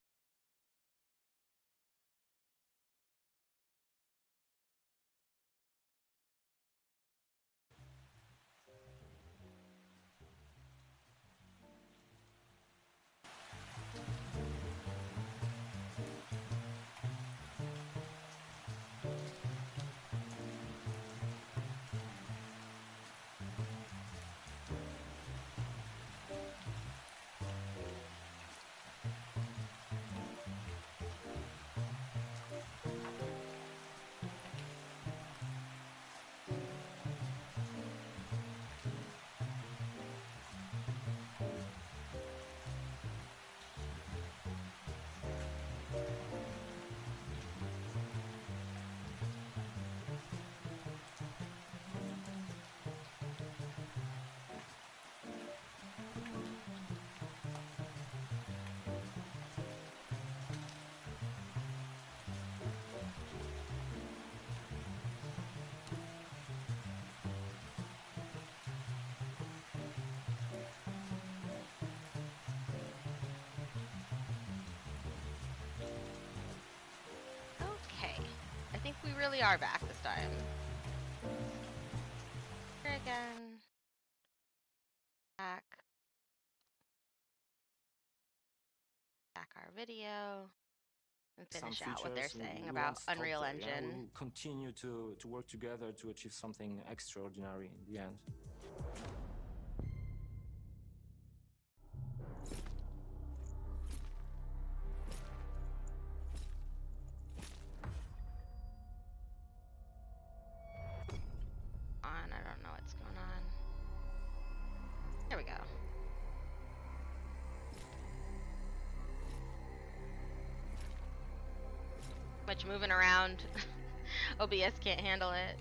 I think we really are back this time. Here again. Back our video and finish out what they're saying about Unreal Engine. We will continue to work together to achieve something extraordinary in the end. I don't know what's going on. There we go. Much moving around. OBS can't handle it.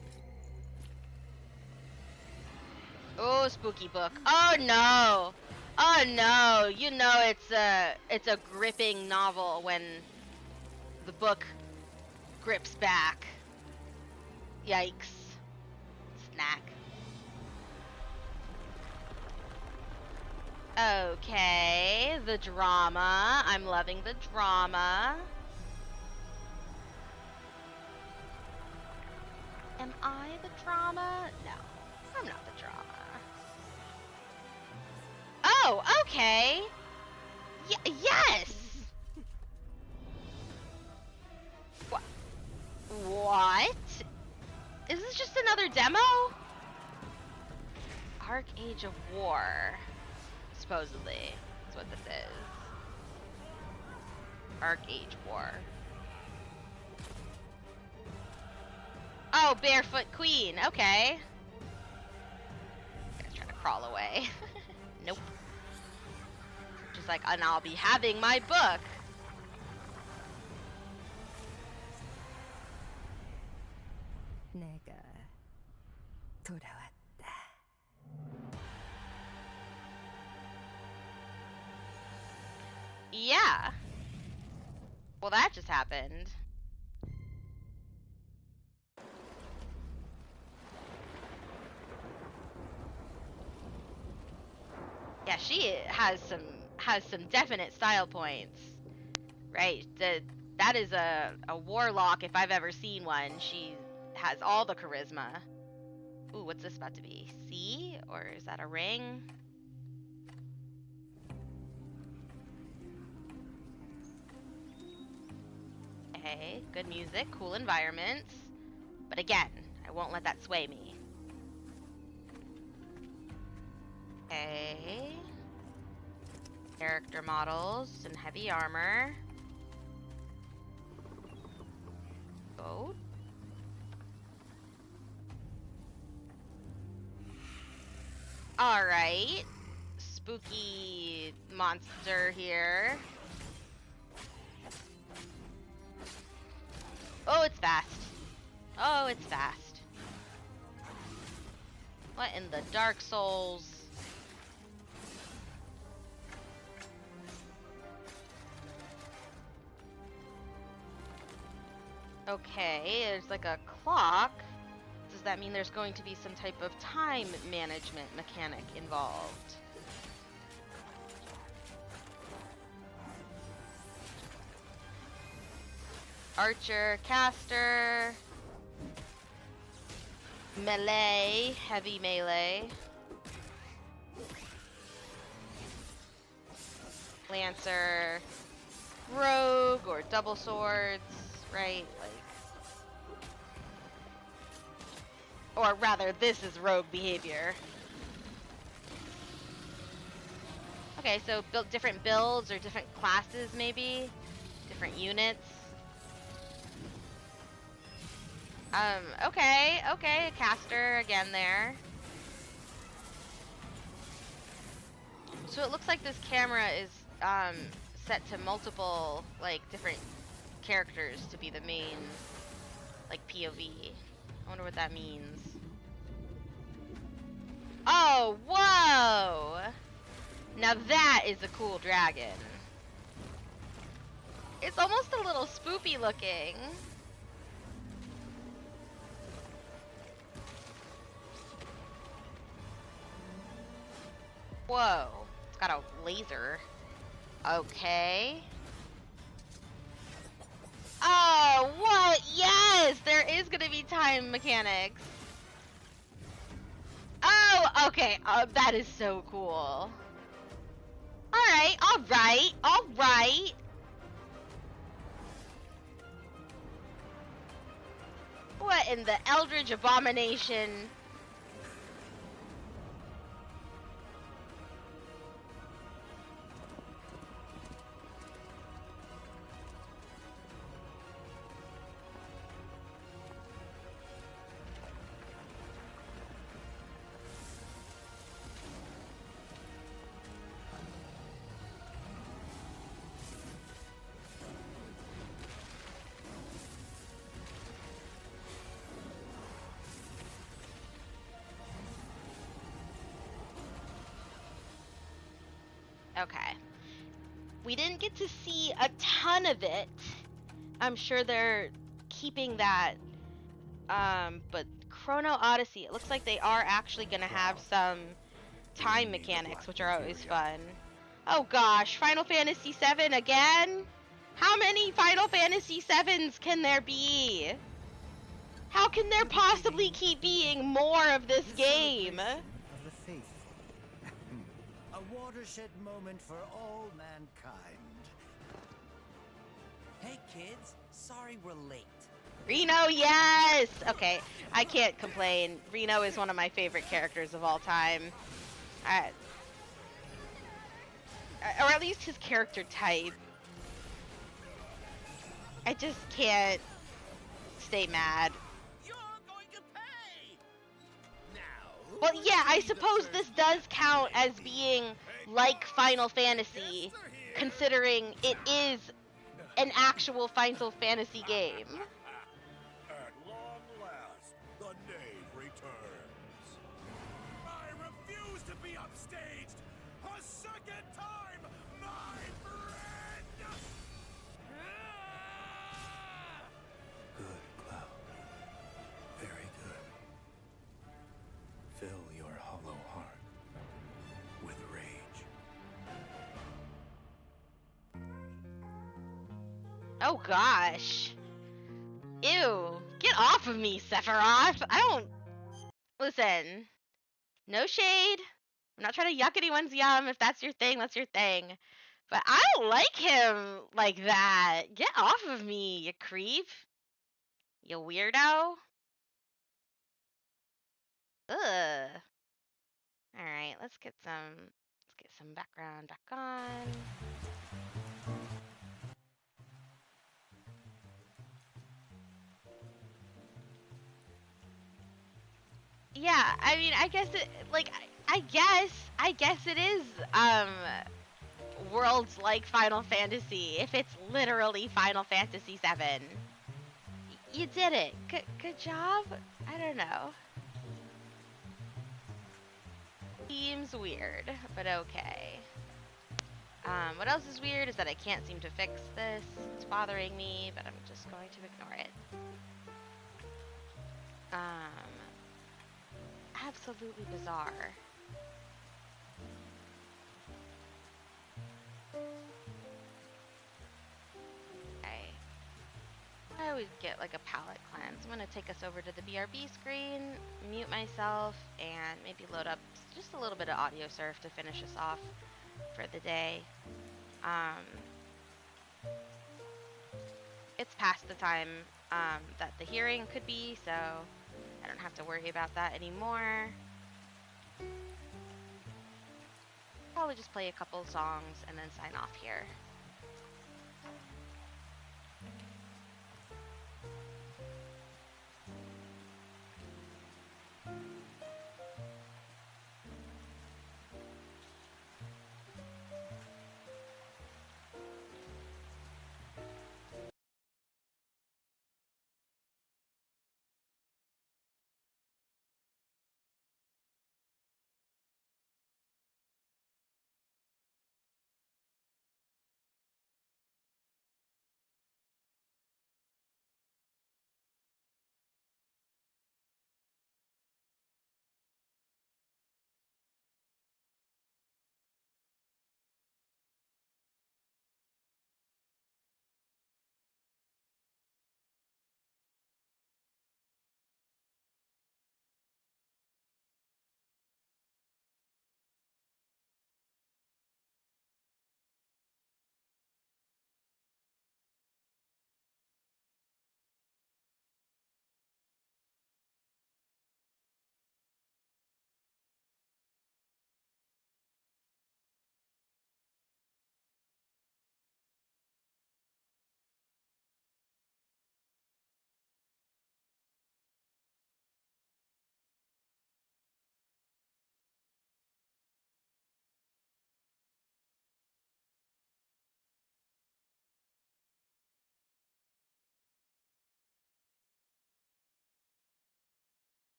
Oh, spooky book. Oh no. Oh no. You know it's a gripping novel when the book grips back. Yikes. Snack. Okay, the drama. I'm loving the drama. Am I the drama? No, I'm not the drama. Oh, okay. Yes. What? Is this just another demo? Arc Age of War, supposedly, is what this is. Arc Age War. Oh, Barefoot Queen. Okay. I'm gonna try to crawl away. Nope. Just like, and I'll be having my book. 내가 돌아왔다. Yeah. Well, that just happened. Yeah, she has some definite style points. Right. That is a warlock if I've ever seen one. She has all the charisma. Ooh, what's this about to be? C? Or is that a ring? Okay, good music, cool environments. But again, I won't let that sway me. Okay. Character models and heavy armor. Boat. Alright. Spooky monster here. Oh, it's fast. Oh, it's fast. What in the Dark Souls? Okay, there's like a clock. Does that mean there's going to be some type of time management mechanic involved? Archer, caster, melee, heavy melee, lancer, rogue, or double swords, right? Like, or rather, this is rogue behavior. Okay, so build different builds or different classes, maybe different units. Okay, caster again there. So it looks like this camera is set to multiple, like, different characters to be the main, like, POV. I wonder what that means. Oh, whoa! Now that is a cool dragon. It's almost a little spoopy looking. Whoa, it's got a laser. Okay. Oh, what? Yes, there is gonna be time mechanics. Oh, okay. That is so cool. Alright, alright, alright. What in the Eldritch Abomination? Okay. We didn't get to see a ton of it. I'm sure they're keeping that. But Chrono Odyssey, it looks like they are actually going to have some time mechanics, which are always fun. Oh gosh, Final Fantasy VII again? How many Final Fantasy VIIs can there be? How can there possibly keep being more of this game? Of the faithful. A watershed moment for all mankind. Hey kids, sorry we're late. Reno, yes! Okay, I can't complain. Reno is one of my favorite characters of all time. Or at least his character type. I just can't stay mad. Well, yeah, I suppose this does count as being like Final Fantasy, considering it is an actual Final Fantasy game. At long last, the knave returns. I refuse to be upstaged a second time, my friend! Good, Cloud. Very good. Fill your hollow heart with rage. Oh gosh. Ew. Get off of me, Sephiroth. I don't... Listen. No shade. I'm not trying to yuck anyone's yum. If that's your thing, that's your thing. But I don't like him like that. Get off of me, you creep. You weirdo. Ugh. Alright, let's get some background back on. Yeah, I mean, I guess it, like, I guess it is, worlds like Final Fantasy, if it's literally Final Fantasy 7. You did it. Good job? I don't know. Seems weird, but okay. What else is weird is that I can't seem to fix this. It's bothering me, but I'm just going to ignore it. Absolutely bizarre. Okay. I always get like a palette cleanse. I'm gonna take us over to the BRB screen, mute myself, and maybe load up just a little bit of audio surf to finish us off for the day. It's past the time that the hearing could be, so I don't have to worry about that anymore. Probably just play a couple songs and then sign off here.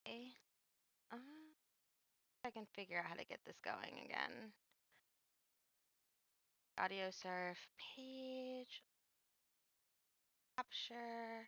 Okay. I can figure out how to get this going again. Audio surf page. Capture.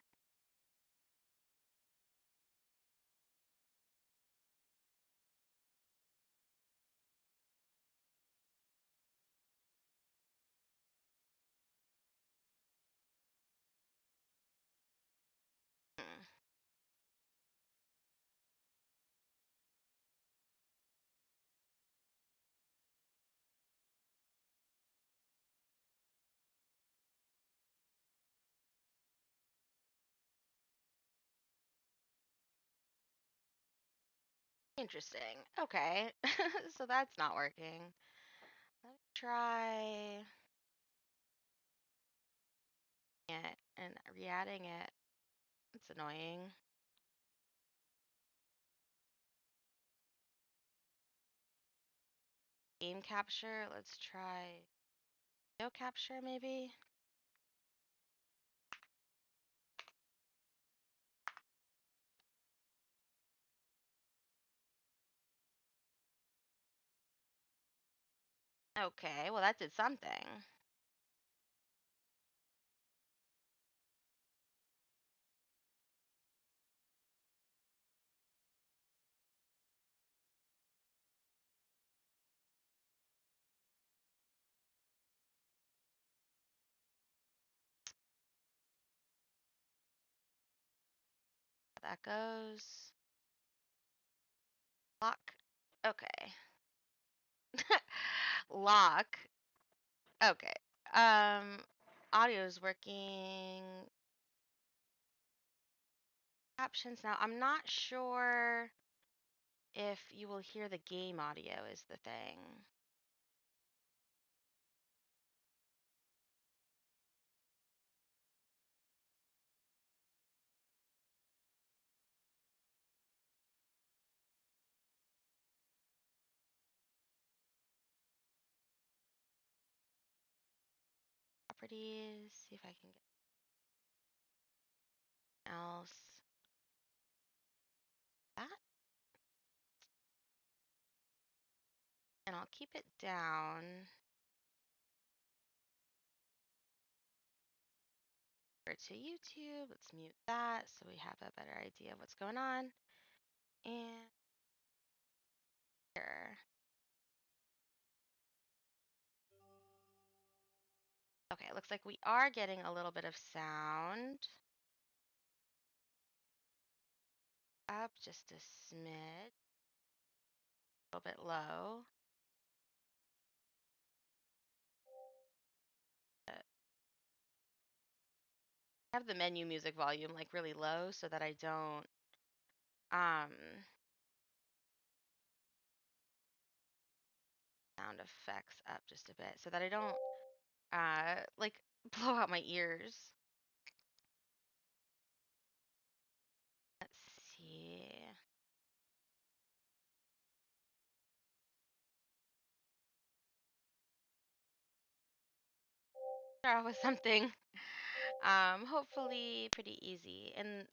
Interesting. Okay. So that's not working. Let's try it and re-adding it. It's annoying. Game capture. Let's try video capture maybe. Okay, well that did something. That goes. Lock. Okay. Lock. Okay. Audio's working. Options now. I'm not sure if you will hear the game audio is the thing. Properties. See if I can get else. That. And I'll keep it down. Over to YouTube. Let's mute that so we have a better idea of what's going on. And here. Okay, it looks like we are getting a little bit of sound. Up just a smidge. A little bit low. I have the menu music volume like really low so that I don't sound effects up just a bit so that I don't like blow out my ears. Let's see. Start off with something hopefully pretty easy. And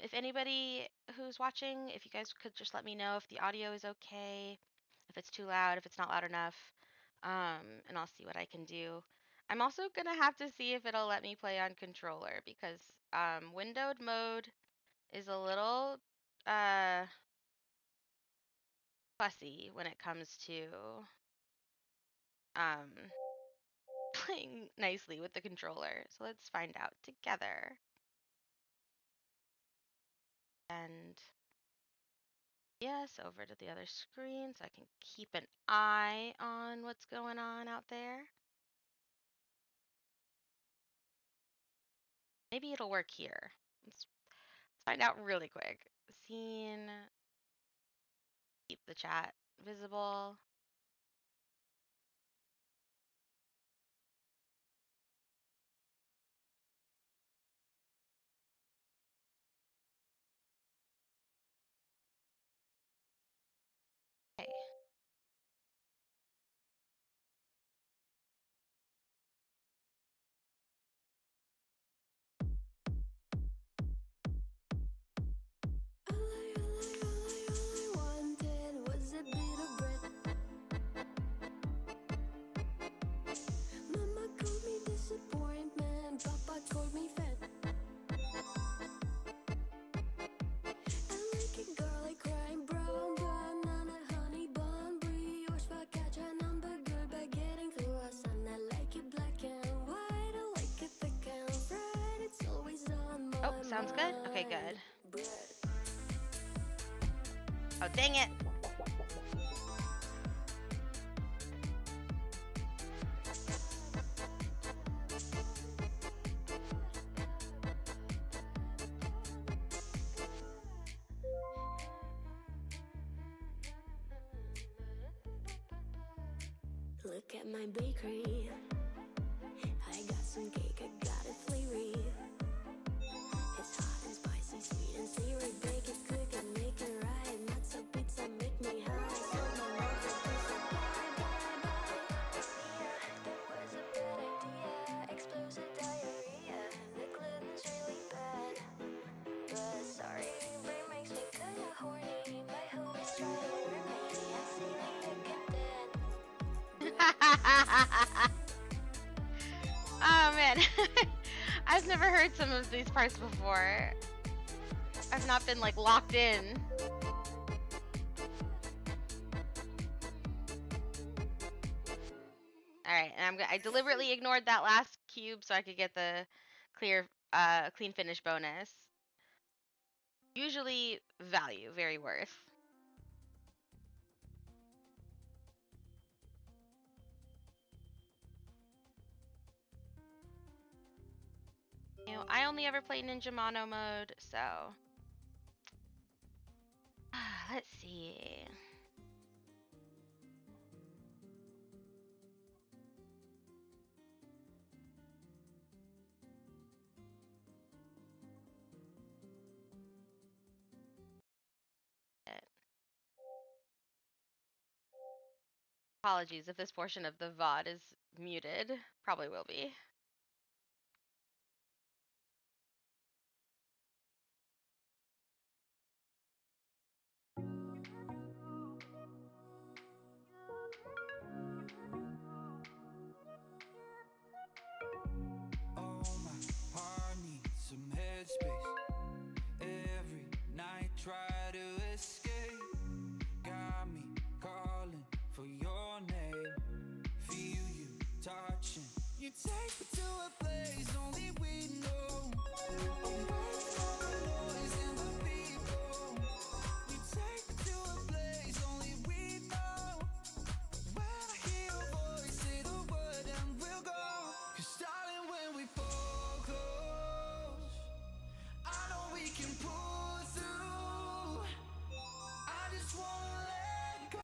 if anybody who's watching, if you guys could just let me know if the audio is okay, if it's too loud, if it's not loud enough, and I'll see what I can do. I'm also gonna have to see if it'll let me play on controller because windowed mode is a little fussy when it comes to playing nicely with the controller. So let's find out together. And yes, over to the other screen so I can keep an eye on what's going on out there. Maybe it'll work here. Let's find out really quick. Scene. Keep the chat visible. Okay. Oh, sounds good? Okay, good. Oh, dang it. Look at my bakery. I got some cake, I got it flavory. It's hot and spicy, sweet and savory. Bake it, cook it, make it right. Nuts and pizza make me high. So my mouth is pizza, bye, bye, bye. Yeah, that was a bad idea. Explosive diarrhea. The gluten's really bad. But sorry, brain makes me kinda horny. My homies try to warn me. I say that I get dead. Oh man, I've never heard some of these parts before. I've not been like locked in. All right, and I deliberately ignored that last cube so I could get the clean finish bonus. Usually value, very worth. You know, I only ever played Ninja Mono mode, so let's see. Apologies if this portion of the VOD is muted. Probably will be. Oh, my heart needs some headspace. Every night try to escape. Got me calling for your name. Feel you touching. You take me to a place only we know. Away from the noise and the people. You take me to a place only we know. When I hear your voice, say the word and we'll go. 'Cause darling, when we fall close, I know we can pull through. I just wanna let go.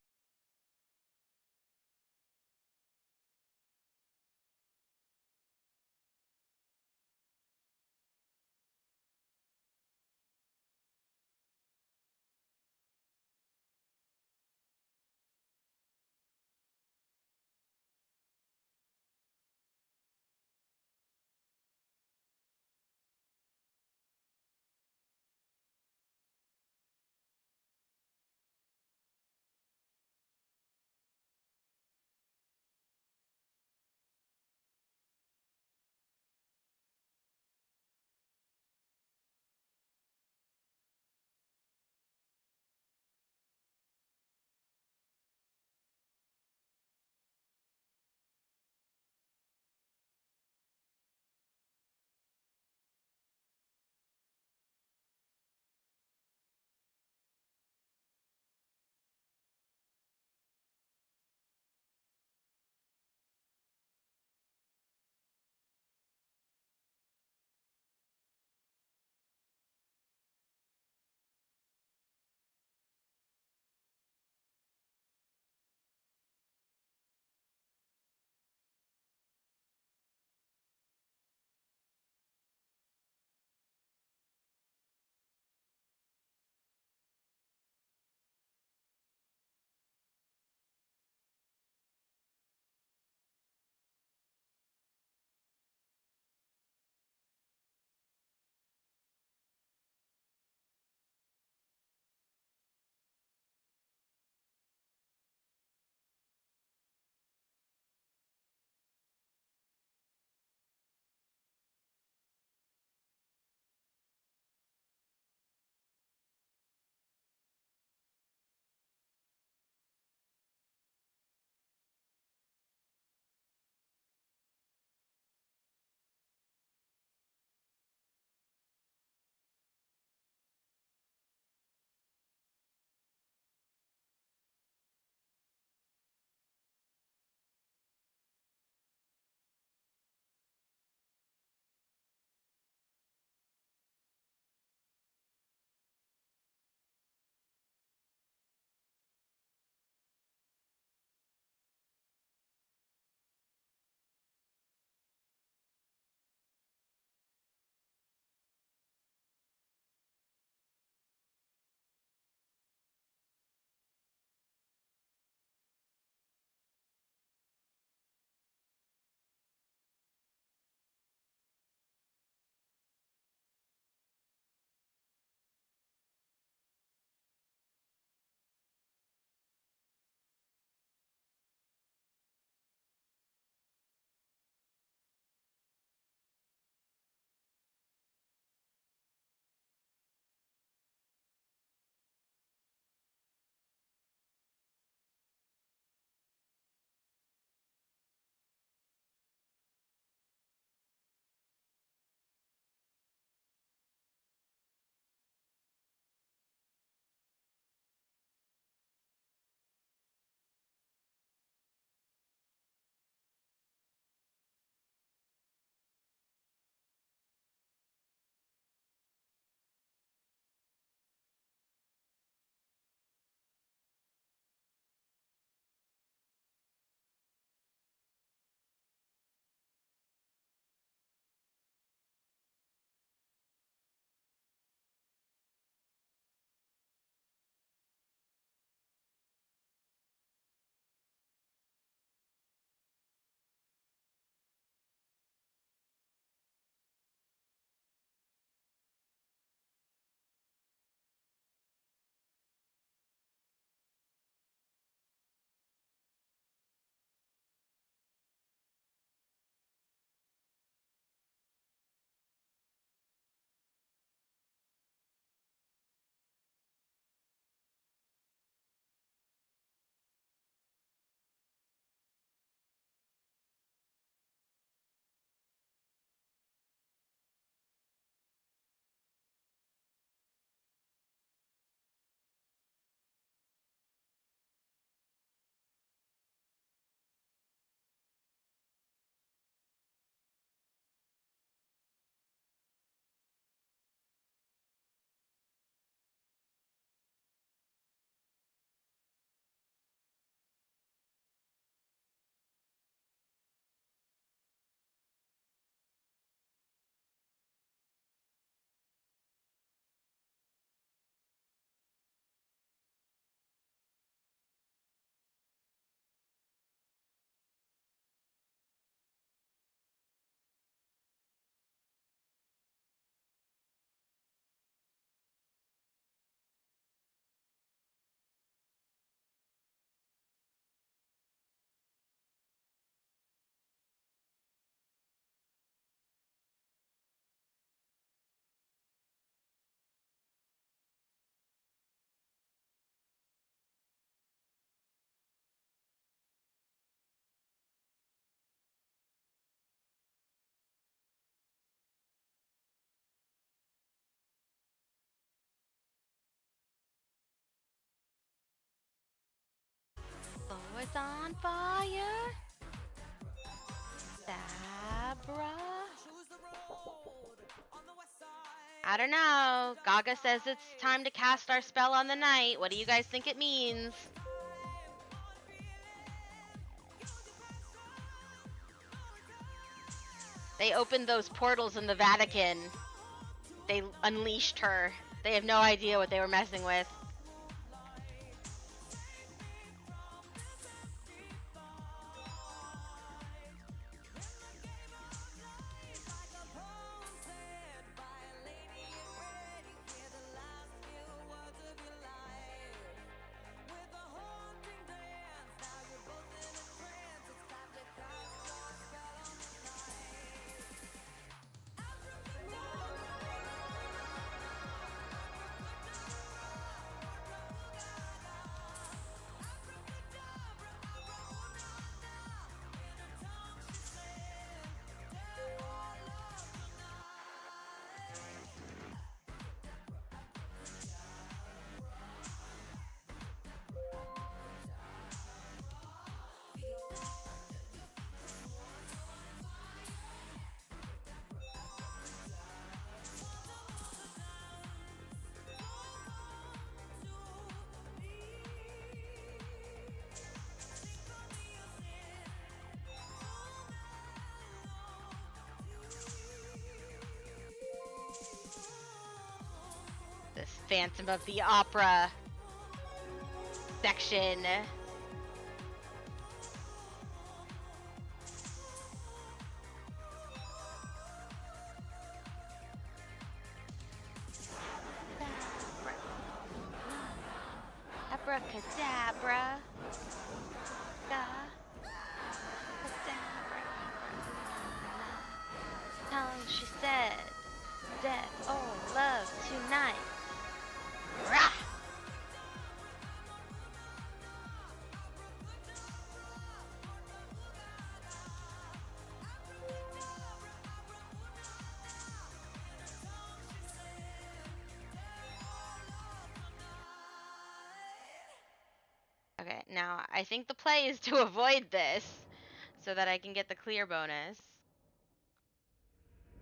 it's on fire. Sabra. I don't know. Gaga says it's time to cast our spell on the night. What do you guys think it means? They opened those portals in the Vatican. They unleashed her. They have no idea what they were messing with. This Phantom of the Opera section. Abracadabra. Tell him she said, death, oh, love, tonight. Rah! Okay, now I think the play is to avoid this so that I can get the clear bonus.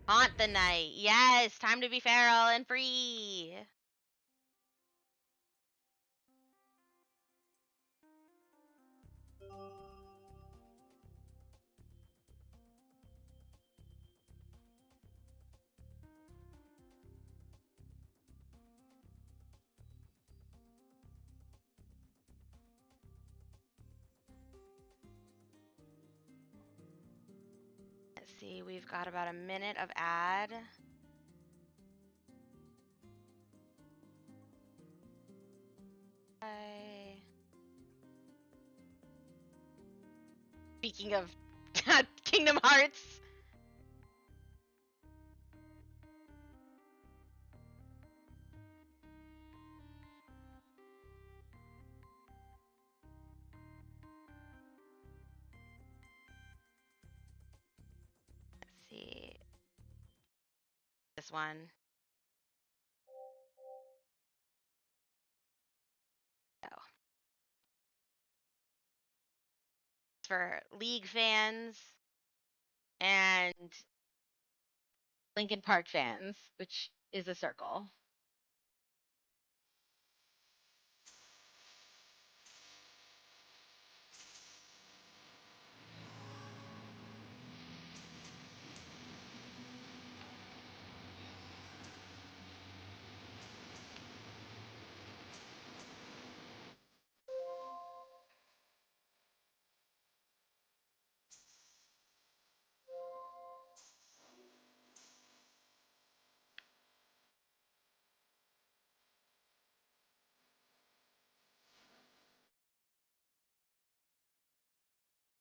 Haunt the night. Yes, time to be feral and free. Let's see, we've got about a minute of ad. Speaking of Kingdom Hearts. Let's see. This one. Oh. For League fans and Linkin Park fans, which is a circle.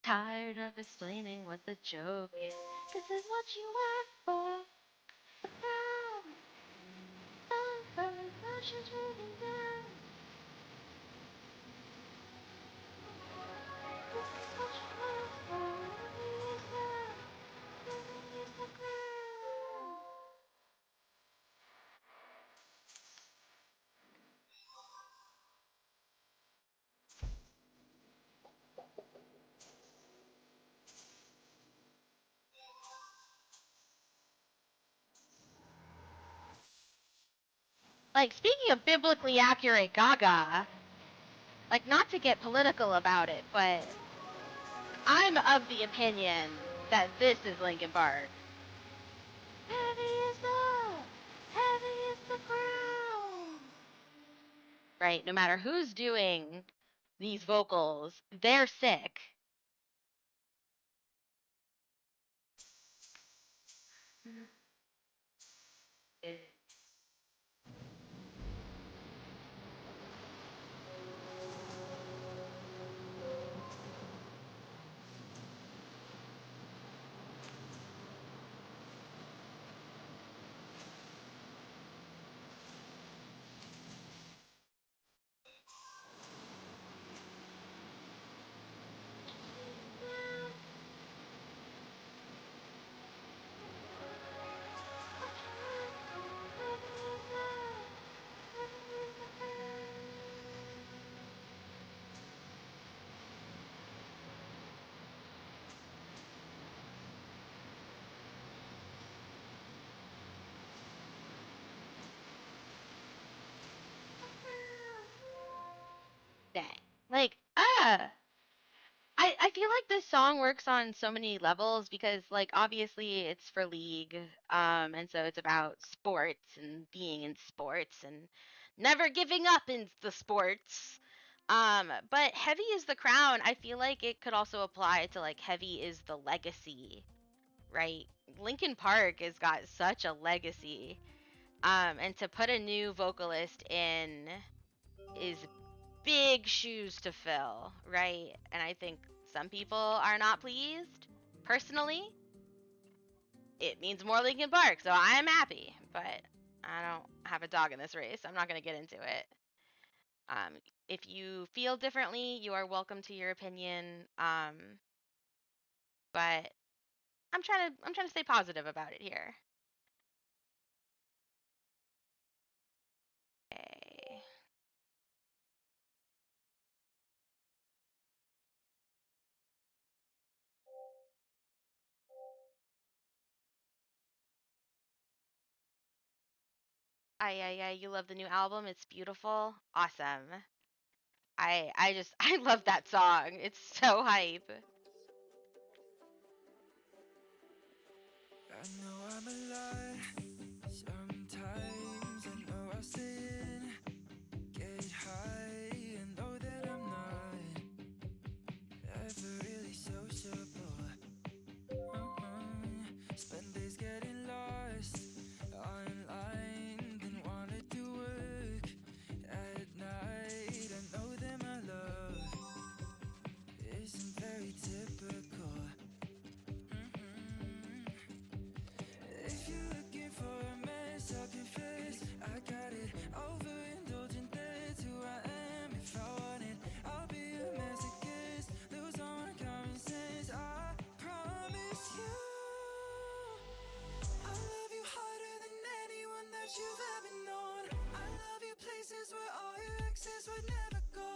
Tired of explaining what the joke is. This is what you asked for. But now, emotions moving down. This is what you asked for. Release now. Release the ground. Like, speaking of biblically accurate Gaga, like, not to get political about it, but I'm of the opinion that this is Linkin Park. Heavy is the crown. Right, no matter who's doing these vocals, they're sick. Dang. Like, I feel like this song works on so many levels because, like, obviously it's for League, and so it's about sports and being in sports and never giving up in the sports. But Heavy is the Crown, I feel like it could also apply to, like, Heavy is the legacy, right? Linkin Park has got such a legacy. And to put a new vocalist in is big shoes to fill, right? And I think some people are not pleased. Personally, it means more Linkin Park, so I am happy, but I don't have a dog in this race. I'm not going to get into it. If you feel differently, you are welcome to your opinion. But I'm trying to stay positive about it here. Okay. You love the new album. It's beautiful. Awesome. I love that song. It's so hype. I know I'm alive. Sometimes I know I sin, get high and know that I'm not ever really sociable. Spend days getting lost online, then wanna do work at night. I know that my love isn't very typical. If you're looking for a mess, I'll confess I got it. Overindulgent, that's who I am. If I want it, I'll be a masochist. Lose all my common sense, I promise you. I love you harder than anyone that you've ever known. I love you places where all your exes would never go.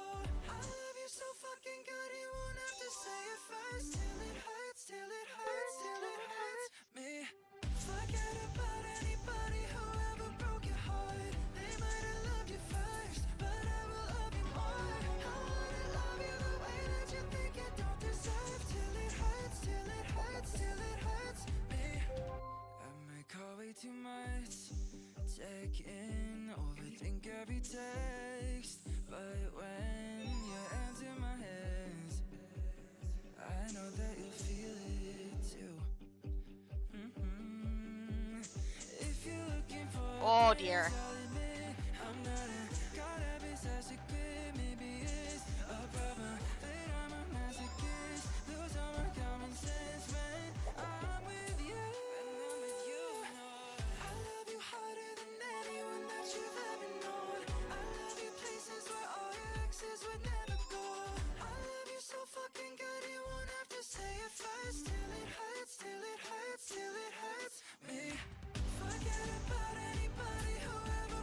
I love you so fucking good you won't have to say it first. Till it hurts, till it hurts, till it hurts me. Forget about anybody who ever broke your heart. They might have loved you first, but I will love you more. I wanna love you the way that you think you don't deserve. Till it hurts, till it hurts, till it hurts me. I might call way too much, check in, overthink every text. But when your hands in my hands, I know that you'll feel it too. If you're looking for oh dear. I'm not a god of such a good, maybe it's a problem that I'm a masochist. Lose all my common sense when I'm with you. I love you harder than anyone that you've ever known. I love you places where all your exes would never go. I love you so fucking good you won't have to say it first. Till it hurts, till it hurts, till it hurts me. Forget about anybody who ever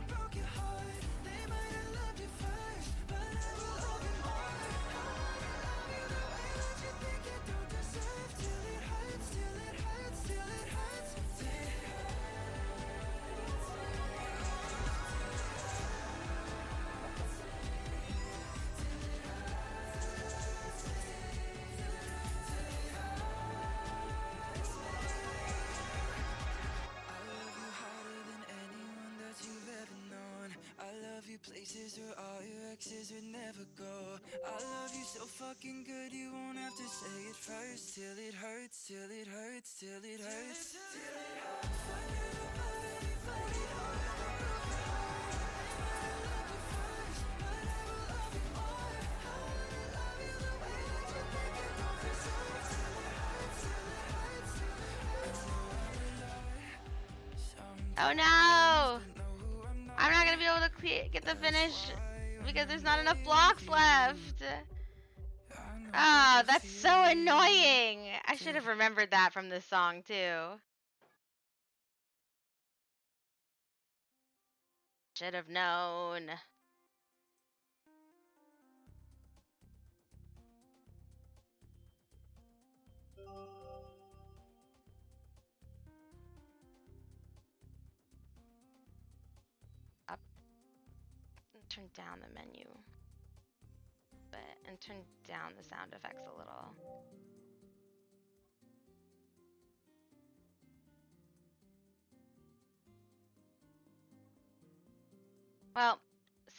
Places where all your exes would never go. I love you so fucking good, you won't have to say it first. Till it hurts, till it hurts, till it hurts. Oh no! I'm not gonna be able to get the finish because there's not enough blocks left. Ah, that's so annoying. I should have remembered that from this song too. Should have known. Up. Turn down the menu. And turn down the sound effects a little. Well,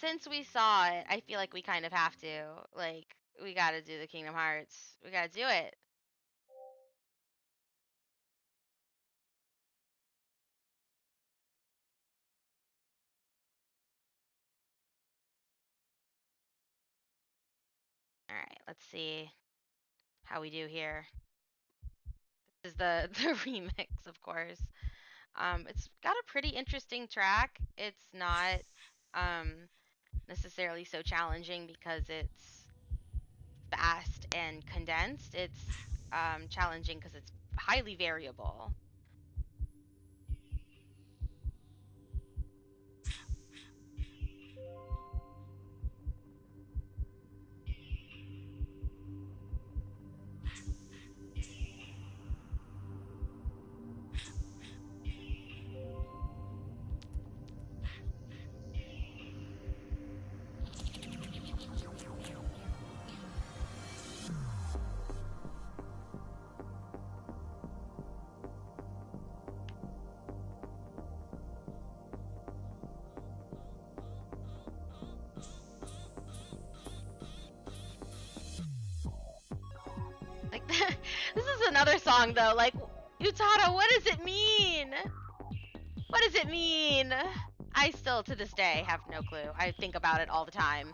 since we saw it, I feel like we kind of have to. Like, we gotta do the Kingdom Hearts. We gotta do it. Alright, let's see how we do here. This is the remix, of course. It's got a pretty interesting track. It's not necessarily so challenging because it's fast and condensed. It's challenging because it's highly variable. Like, this is another song though. Like, Utada, what does it mean? What does it mean? I still, to this day, have no clue. I think about it all the time.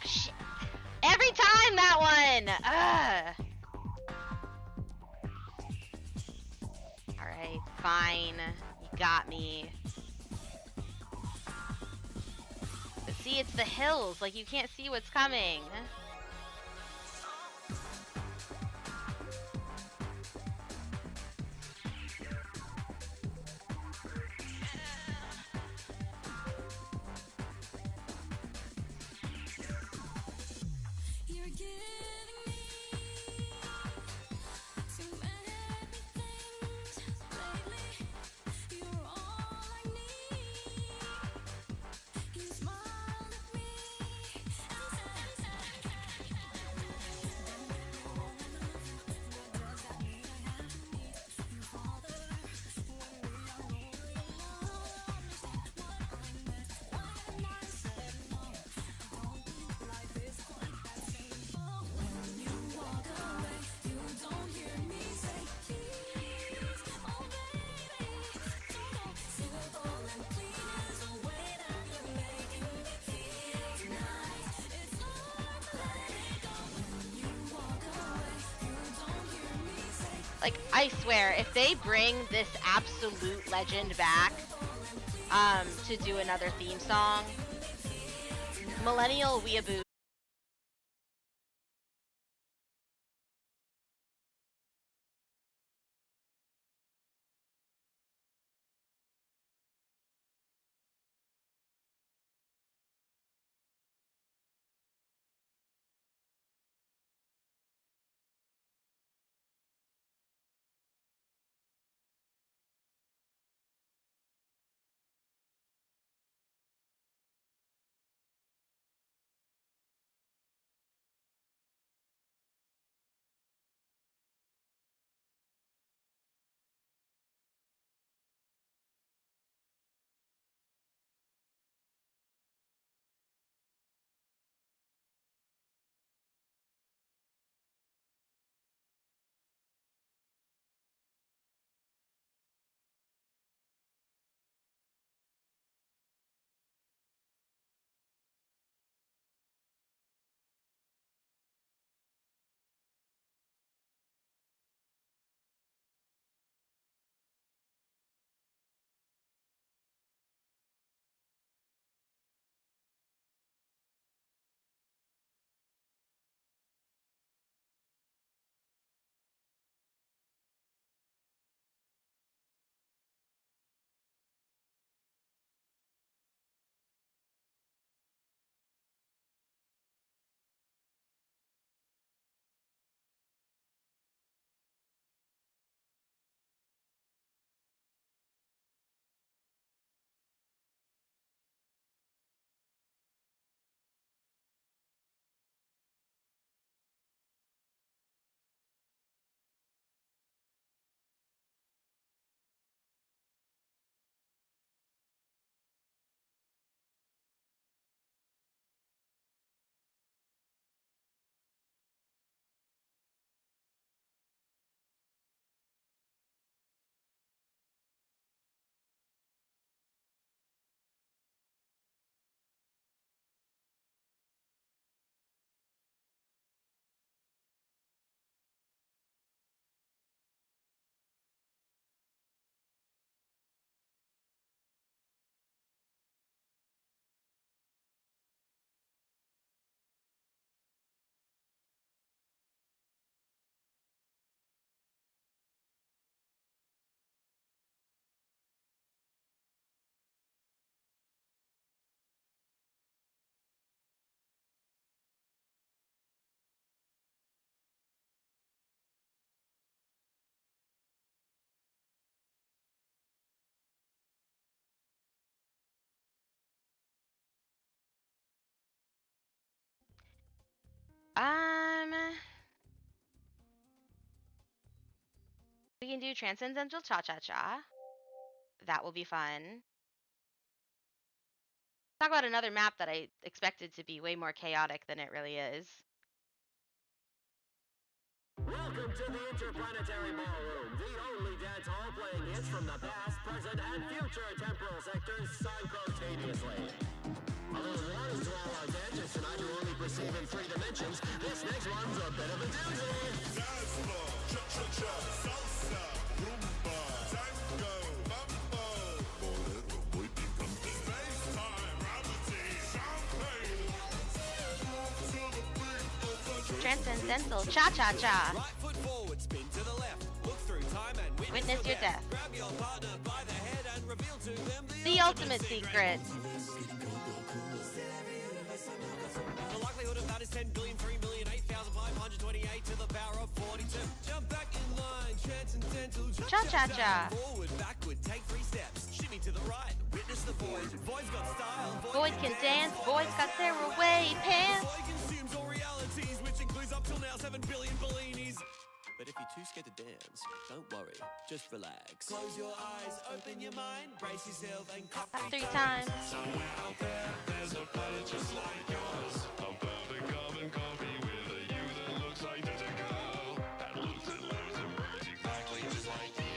Shit. Every time that one! Ugh. Alright, fine. You got me. But see, it's the hills. Like, you can't see what's coming. Like, I swear, if they bring this absolute legend back, to do another theme song, Millennial Weeaboo We can do Transcendental Cha-Cha-Cha. That will be fun. Talk about another map that I expected to be way more chaotic than it really is. Welcome to the Interplanetary Ballroom, the only dance hall playing hits from the past, present, and future temporal sectors simultaneously. Although one is to all our dancers tonight who only perceive in 3 dimensions, this next one's a bit of a doozy. Dance floor, cha-cha-cha, salsa, rumba, tango, mambo. Boleto muy picante. Space-time, gravity, champagne. To the beat of the Transcendental Cha-Cha-Cha. Right foot forward, spin to the left. Look through time and Witness your death. Grab your partner by the head and reveal to them The ultimate secret. The likelihood of that is 10 billion, 3,008,528 to the power of 42. Jump back in line, transcendental Cha-cha-cha. Forward, backward, take 3 steps. Shimmy to the right, witness the void. Void's got style. Void can dance. Void's got their away pants. Void consumes all realities, which includes up till now 7 billion Bellinis. But if you're too scared to dance, don't worry, just relax. Close your eyes, open your mind, brace yourself and Clap 3 times. Somewhere out there, there's a planet just like yours. A perfect carbon copy with a you that looks identical. And looks and lives and works exactly just like you.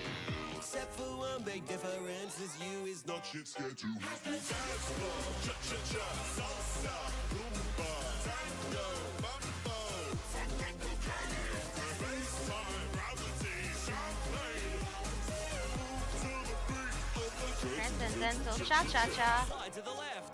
Except for one big difference, this you is not Shit scared to hit the dance floor. Cha-cha-cha, salsa, rumba, tango, mambo. Space-time, gravity, champagne. To the beat of the Transcendental Cha-Cha-Cha. Slide to the left.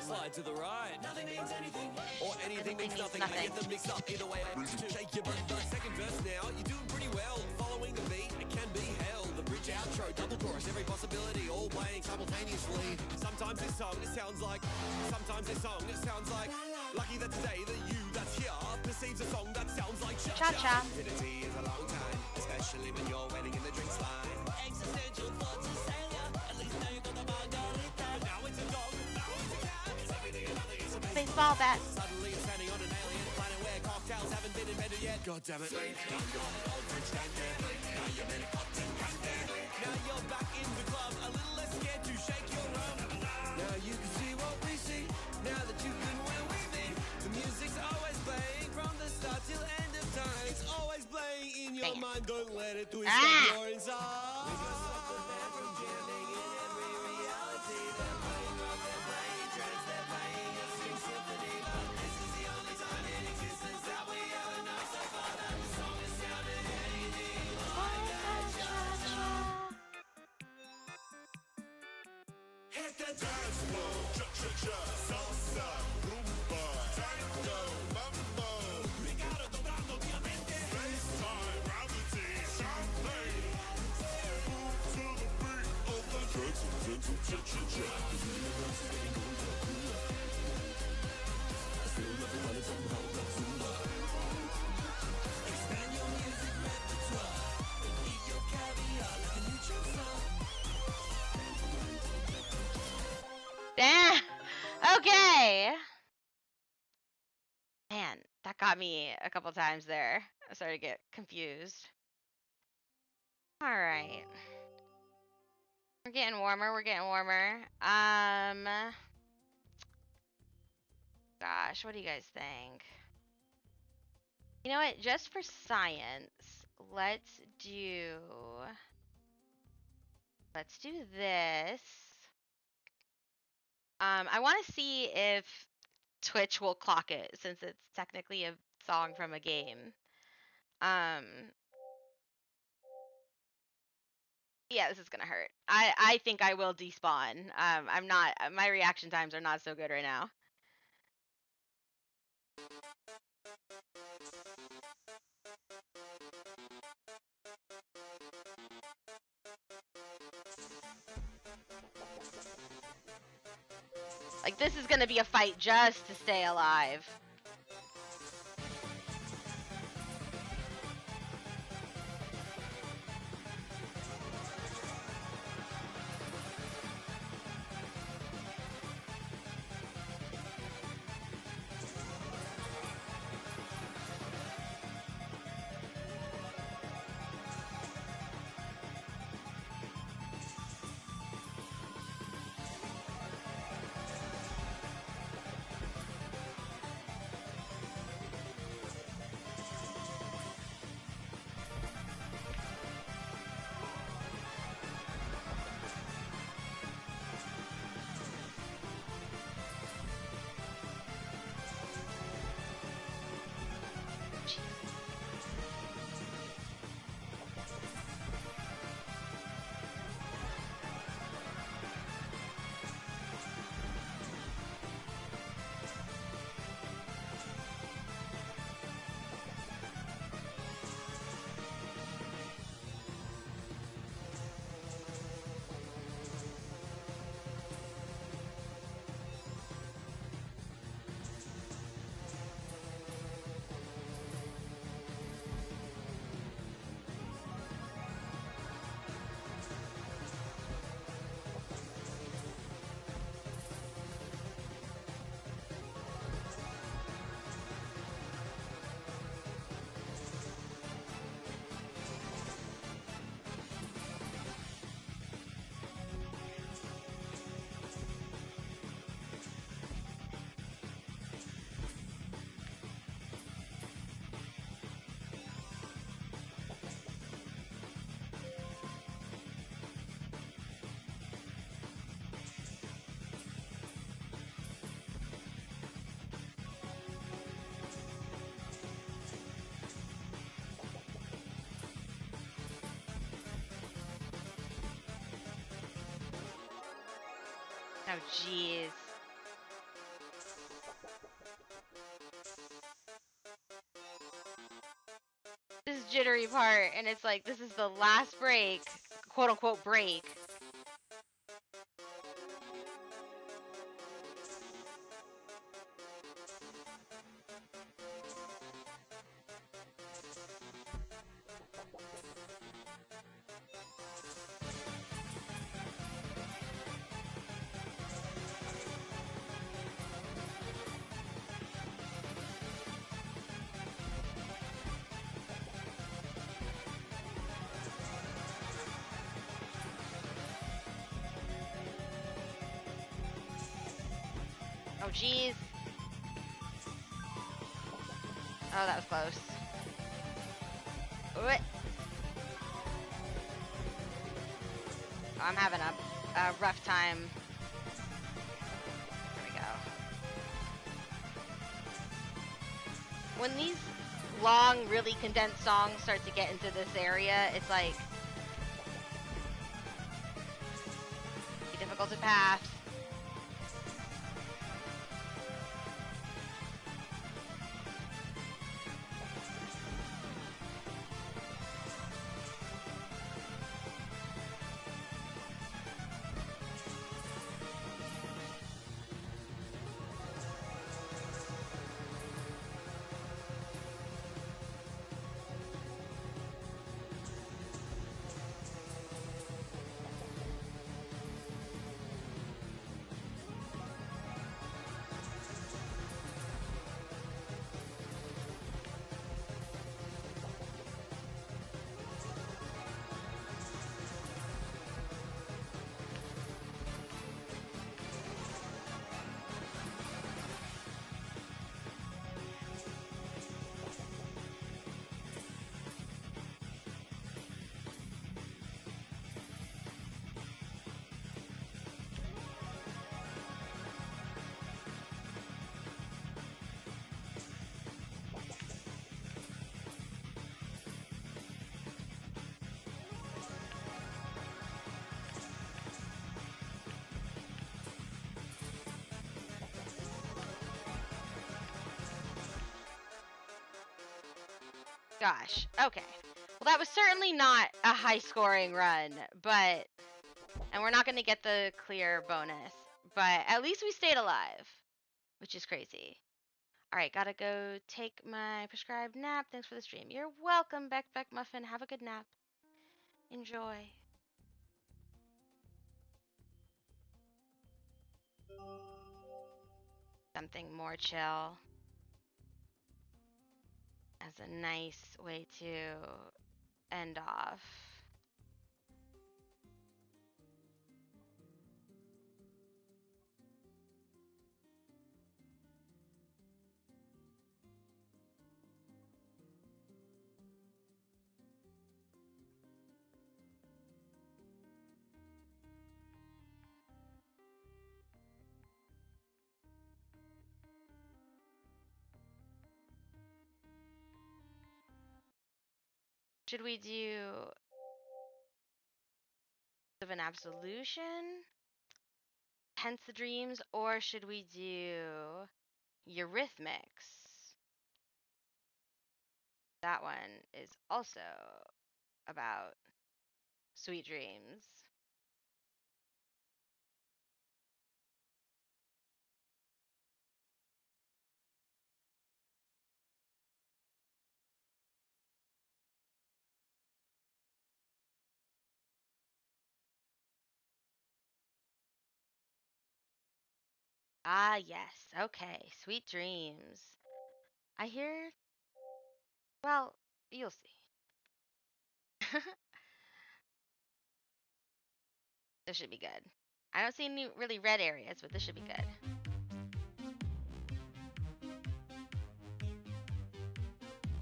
Slide to the right. Nothing means anything. Or anything means nothing. I get them mixed up either way. Shake your butt. Second verse now. You're doing pretty well. Following the beat, it can be hell. The bridge outro, double chorus, every possibility, all playing simultaneously. Sometimes this song, it sounds like. Sometimes this song, it sounds like. Lucky that today, the you that's here perceives a song that sounds like Cha-cha. Infinity is a long time, especially when you're waiting in the drinks line. Existential thoughts of failure. At least now you got the margarita. Now it's a dog, now it's a cat. It's everything and nothing. It's a Baseball bat. Suddenly you're standing on an alien planet where cocktails haven't been invented yet. God damn it. Now you're back in the club, a little less scared to shake your rump. Now you can see what we see. Now that you've been where we be. The music's always playing from the start till end of time. It's always playing in your mind. Don't let it twist up your inside. We got stuck with man from jamming in every reality. They're playing rock, they're playing trance, they're playing a string symphony. But this is the only time in existence that we ever know so far that the song has sounded anything like that. Cha-cha. Hit the dance floor, cha-cha-cha, salsa, rumba, tango, mambo. Ricardo dobrando diamante. Space-time, gravity, champagne. Move to the beat of the transcendental cha-cha-cha. Expand your music repertoire and eat your caviar like a neutron star. Damn. Okay. Man, that got me a couple times there. I started to get confused. All right. We're getting warmer. We're getting warmer. Gosh, what do you guys think? You know what? Just for science, let's do this. I want to see if Twitch will clock it since it's technically a song from a game. Yeah, this is gonna hurt. I think I will despawn. I'm not. My reaction times are not so good right now. Like, this is gonna be a fight just to stay alive. Oh, jeez. This jittery part, and it's like, this is the last break, quote unquote break. Oh, jeez. Oh, that was close. What? Oh, I'm having a rough time. There we go. When these long, really condensed songs start to get into this area, it's like difficult to pass. Gosh, okay. Well, that was certainly not a high-scoring run, but... And we're not going to get the clear bonus, but at least we stayed alive, which is crazy. All right, gotta go take my prescribed nap. Thanks for the stream. You're welcome, Beck Muffin. Have a good nap. Enjoy. Something more chill. As a nice way to end off. Should we do of an absolution? Hence the dreams, or should we do Eurythmics? That one is also about sweet dreams. Ah, yes. Okay. Sweet dreams. I hear. Well, you'll see. This should be good. I don't see any really red areas, but this should be good.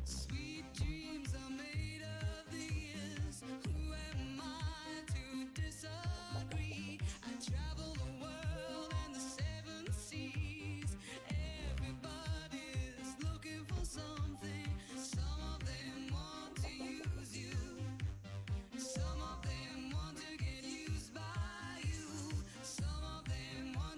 Sweet dreams are made of these. Who am I to disagree? I travel the world and the seven seas. Everybody's looking for something. Some of them want to use you. Some of them want to get used by you. Some of them want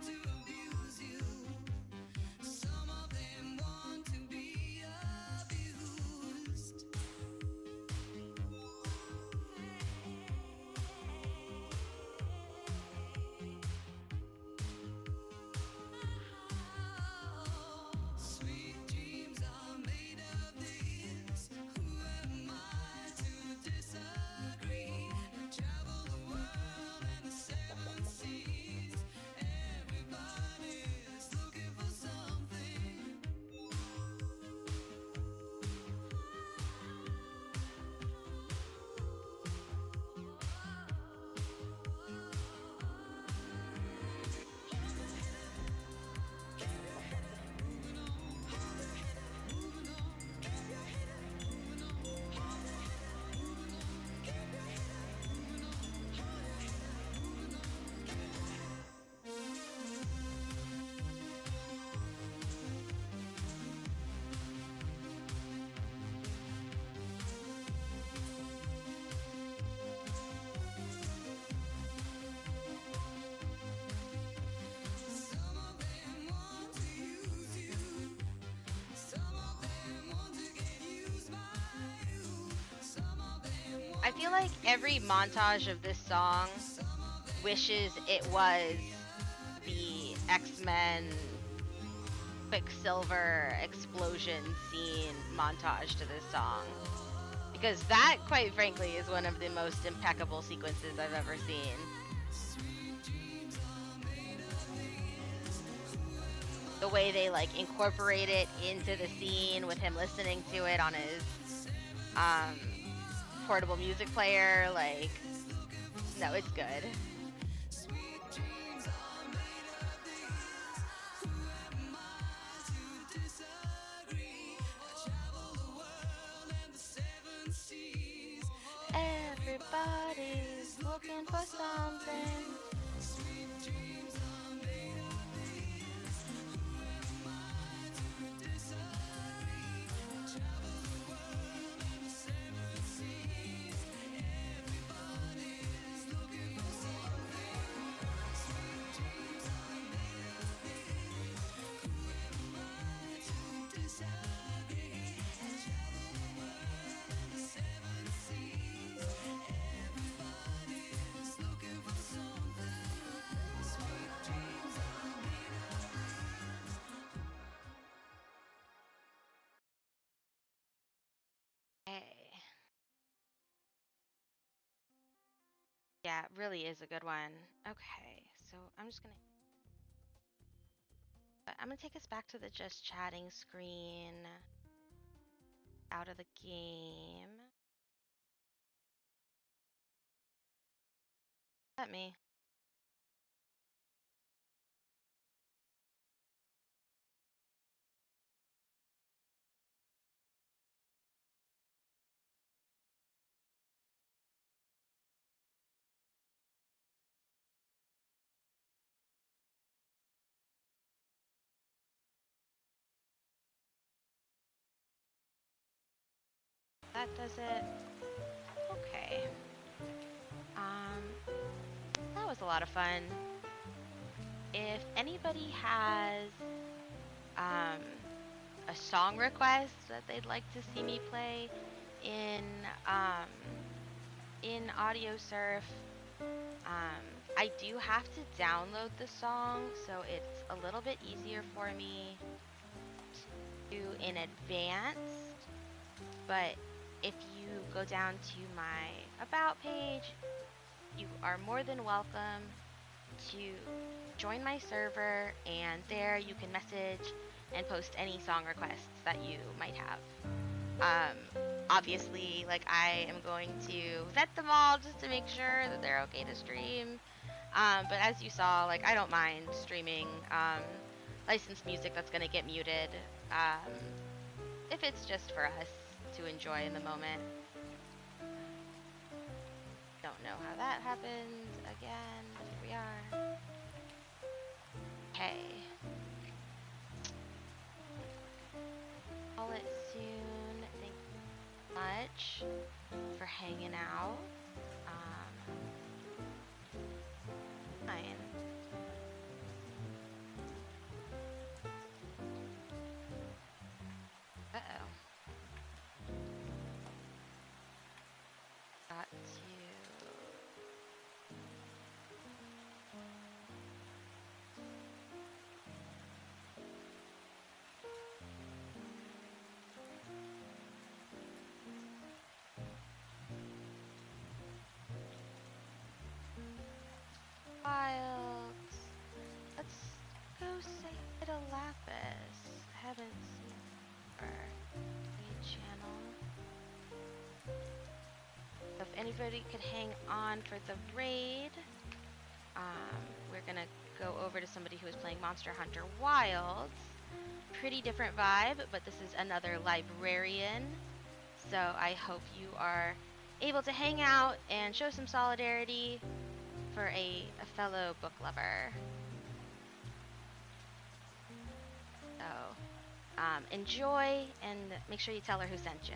I feel like every montage of this song wishes it was the X-Men Quicksilver explosion scene montage to this song. Because that, quite frankly, is one of the most impeccable sequences I've ever seen. The way they like incorporate it into the scene with him listening to it on his portable music player, like, no, it's good. Everybody's looking for something. Yeah, it really is a good one. Okay, so I'm gonna take us back to the just chatting screen. Out of the game. Let me. That does it. Okay. That was a lot of fun. If anybody has a song request that they'd like to see me play in AudioSurf, I do have to download the song, so it's a little bit easier for me to do in advance. But if you go down to my About page, you are more than welcome to join my server, and there you can message and post any song requests that you might have. Obviously, like, I am going to vet them all just to make sure that they're okay to stream. But as you saw, like, I don't mind streaming licensed music that's gonna get muted if it's just for us to enjoy in the moment. Don't know how that happened again, but here we are. Okay. Call it soon. Thank you so much for hanging out. Fine. Uh-oh. Got to... Wild. Let's go say hi to Lapis. I haven't seen her channel. So if anybody could hang on for the raid, we're gonna go over to somebody who is playing Monster Hunter Wilds. Pretty different vibe, but this is another librarian. So I hope you are able to hang out and show some solidarity for a fellow book lover. So, enjoy, and make sure you tell her who sent you.